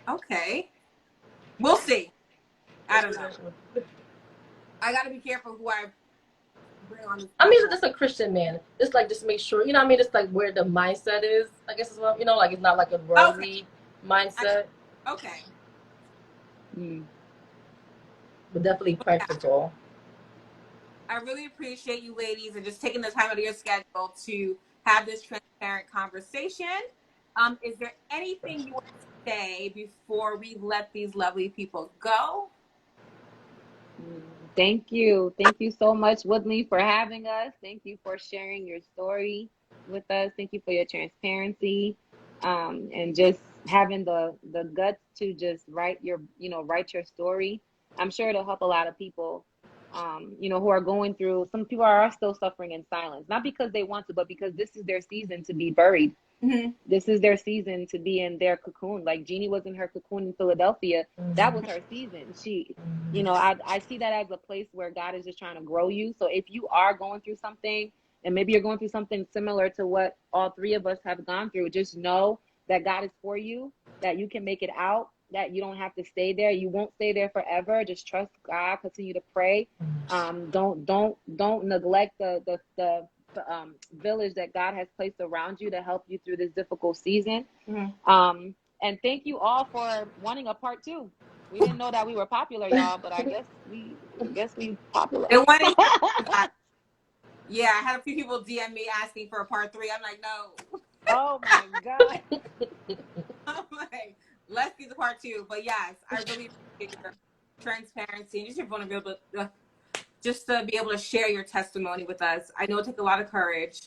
okay. We'll see. I don't know. I got to be careful who I bring on this. I mean, just a Christian man. Just make sure, you know what I mean? Just like where the mindset is, I guess is what, like it's not like a Okay. worldly mindset, Okay. Mm. but definitely practical. I really appreciate you ladies and just taking the time out of your schedule to have this transparent conversation. Is there anything you want to say before we let these lovely people go? Thank you. Thank you so much, Woodley, for having us. Thank you for sharing your story with us. Thank you for your transparency, and just having the guts to just write your story. I'm sure it'll help a lot of people, who are going through. Some people are still suffering in silence, not because they want to, but because this is their season to be buried. Mm-hmm. This is their season to be in their cocoon. Like Jeany was in her cocoon in Philadelphia. That was her season. I see that as a place where God is just trying to grow you. So if you are going through something, and maybe you're going through something similar to what all three of us have gone through, just know that God is for you, that you can make it out, that you don't have to stay there. You won't stay there forever. Just trust God, continue to pray. Don't neglect the village that God has placed around you to help you through this difficult season. Mm-hmm. And thank you all for wanting a part two. We didn't know that we were popular, y'all, but I guess we popular. They wanted that. Yeah, I had a few people DM me asking for a part 3. I'm like, no. Oh my God. I'm like, let's get the part 2. But yes, I really appreciate your transparency and just your vulnerability, just to be able to share your testimony with us. I know it takes a lot of courage,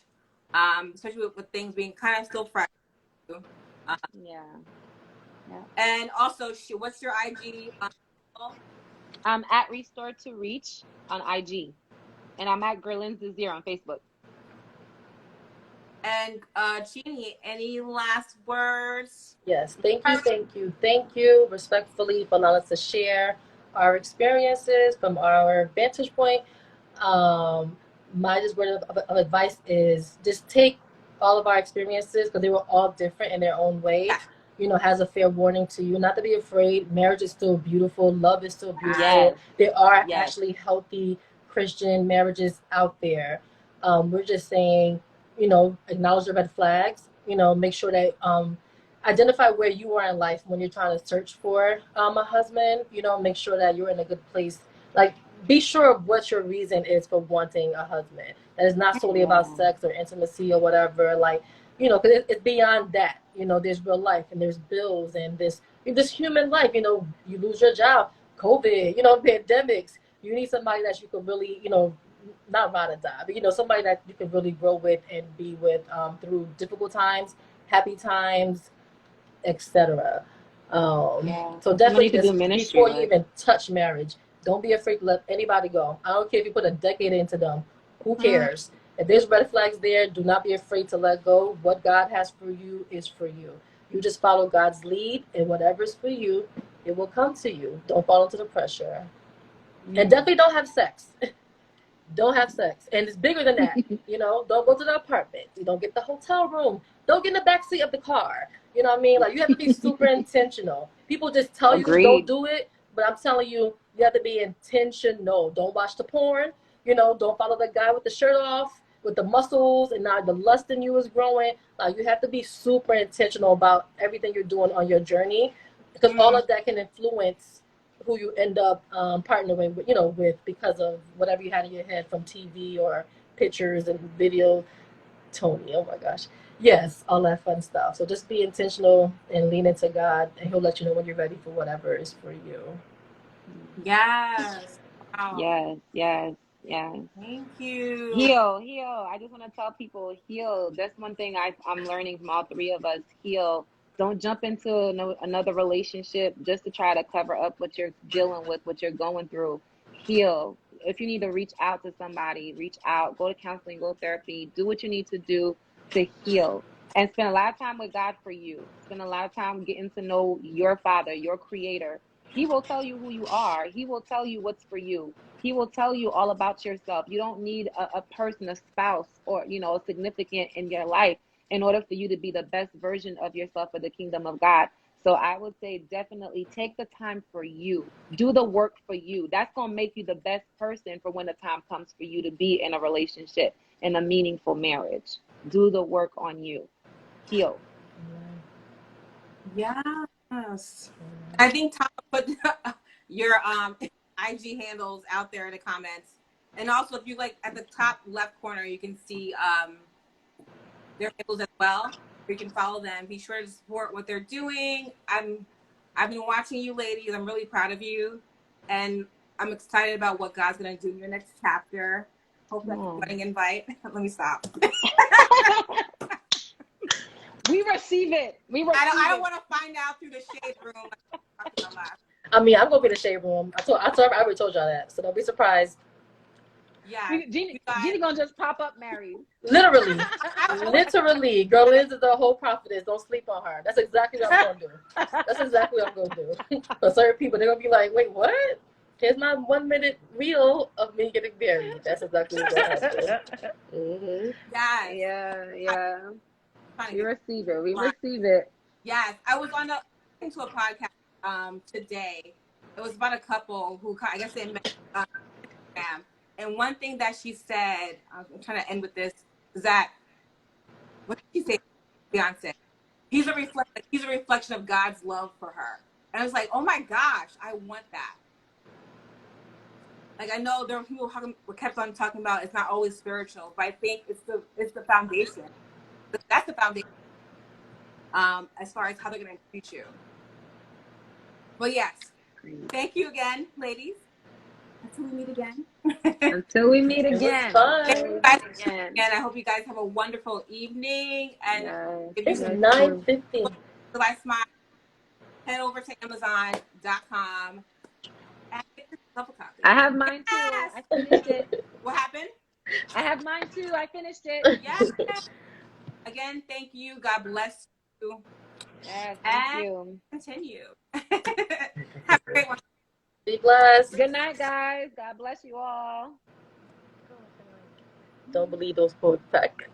especially with things being kind of still fresh. Yeah. And also, what's your IG? I'm at Restore to Reach on IG, and I'm at Guerlens Desir on Facebook. And Jeany, any last words? Yes, thank you respectfully for allowing us to share our experiences from our vantage point. My just word of advice is just take all of our experiences, because they were all different in their own way. Yeah. You know, has a fair warning to you, not to be afraid. Marriage is still beautiful. Love is still beautiful. Yes. There are Yes. actually healthy Christian marriages out there. We're just saying, you know, acknowledge the red flags. You know, make sure that identify where you are in life when you're trying to search for a husband. You know, make sure that you're in a good place. Like, be sure of what your reason is for wanting a husband. That is not solely about sex or intimacy or whatever. Like, you know, because it's beyond that. You know, there's real life and there's bills and this human life. You know, you lose your job, COVID, you know, pandemics. You need somebody that you can really, you know, not ride or die, but, you know, somebody that you can really grow with and be with through difficult times, happy times, etc. So definitely, just before you even touch marriage, don't be afraid to let anybody go. I don't care if you put a decade into them. Who cares? If there's red flags there, do not be afraid to let go. What God has for you is for you. You just follow God's lead, and whatever's for you, it will come to you. Don't fall into the pressure. And definitely don't have sex. Don't have sex. And it's bigger than that. You know, don't go to the apartment. You don't get the hotel room. Don't get in the backseat of the car. You know what I mean? Like, you have to be super intentional. People just tell you don't do it, but I'm telling you, you have to be intentional. Don't watch the porn. You know, don't follow the guy with the shirt off, with the muscles, and now the lust in you is growing. Like, you have to be super intentional about everything you're doing on your journey, because all of that can influence who you end up partnering with, you know, with, because of whatever you had in your head from TV or pictures and video. Tony, oh my gosh. Yes, all that fun stuff. So just be intentional and lean into God, and He'll let you know when you're ready for whatever is for you. Yes. Wow. Yes. Thank you. Heal. I just want to tell people, heal. That's one thing I'm learning from all three of us. Heal. Don't jump into another relationship just to try to cover up what you're dealing with, what you're going through. Heal. If you need to reach out to somebody, reach out. Go to counseling, go to therapy. Do what you need to do to heal. And spend a lot of time with God for you. Spend a lot of time getting to know your Father, your Creator. He will tell you who you are. He will tell you what's for you. He will tell you all about yourself. You don't need a person, a spouse, or, you know, a significant in your life in order for you to be the best version of yourself for the kingdom of God. So I would say definitely take the time for you. Do the work for you. That's going to make you the best person for when the time comes for you to be in a relationship, in a meaningful marriage. Do the work on you. Heal. Yes. I think Tom put your IG handles out there in the comments. And also, if you like, at the top left corner, you can see their handles as well. You can follow them. Be sure to support what they're doing. I've been watching you ladies. I'm really proud of you. And I'm excited about what God's going to do in your next chapter. Hopefully that's a wedding invite. Let me stop. We receive it. I don't want to find out through the shade room. I mean, I'm gonna be in the shade room. I already told y'all that, so don't be surprised. Yeah, Jeany gonna just pop up married. Literally, literally, Guerlens is the whole prophetess. Don't sleep on her. That's exactly what I'm gonna do. That's exactly what I'm gonna do. For certain people, they're gonna be like, "Wait, what? Here's my 1 minute reel of me getting married." That's exactly what's gonna happen. Yeah. We receive it. Yes, I was listening to a podcast today. It was about a couple who, I guess they met Instagram. And one thing that she said, I'm trying to end with this, is that, what did she say, Beyonce? He's a reflection of God's love for her. And I was like, oh my gosh, I want that. Like, I know there are people who kept on talking about it's not always spiritual, but I think it's the foundation. That's the foundation. As far as how they're going to treat you. But yes, thank you again, ladies. Until we meet again. Until we meet It was again. fun. Thank Until you we guys meet again. again. I hope you guys have a wonderful evening. And if It's you Yes, 9:50. I smile, head over to Amazon.com and get yourself a copy. I have mine too. Yes. I finished it. What happened? I have mine too. I finished it. Yes. Again, thank you. God bless you. Yes, thank And you. continue. Have a great one. Be blessed. Good night, guys. God bless you all. Don't believe those quotes back.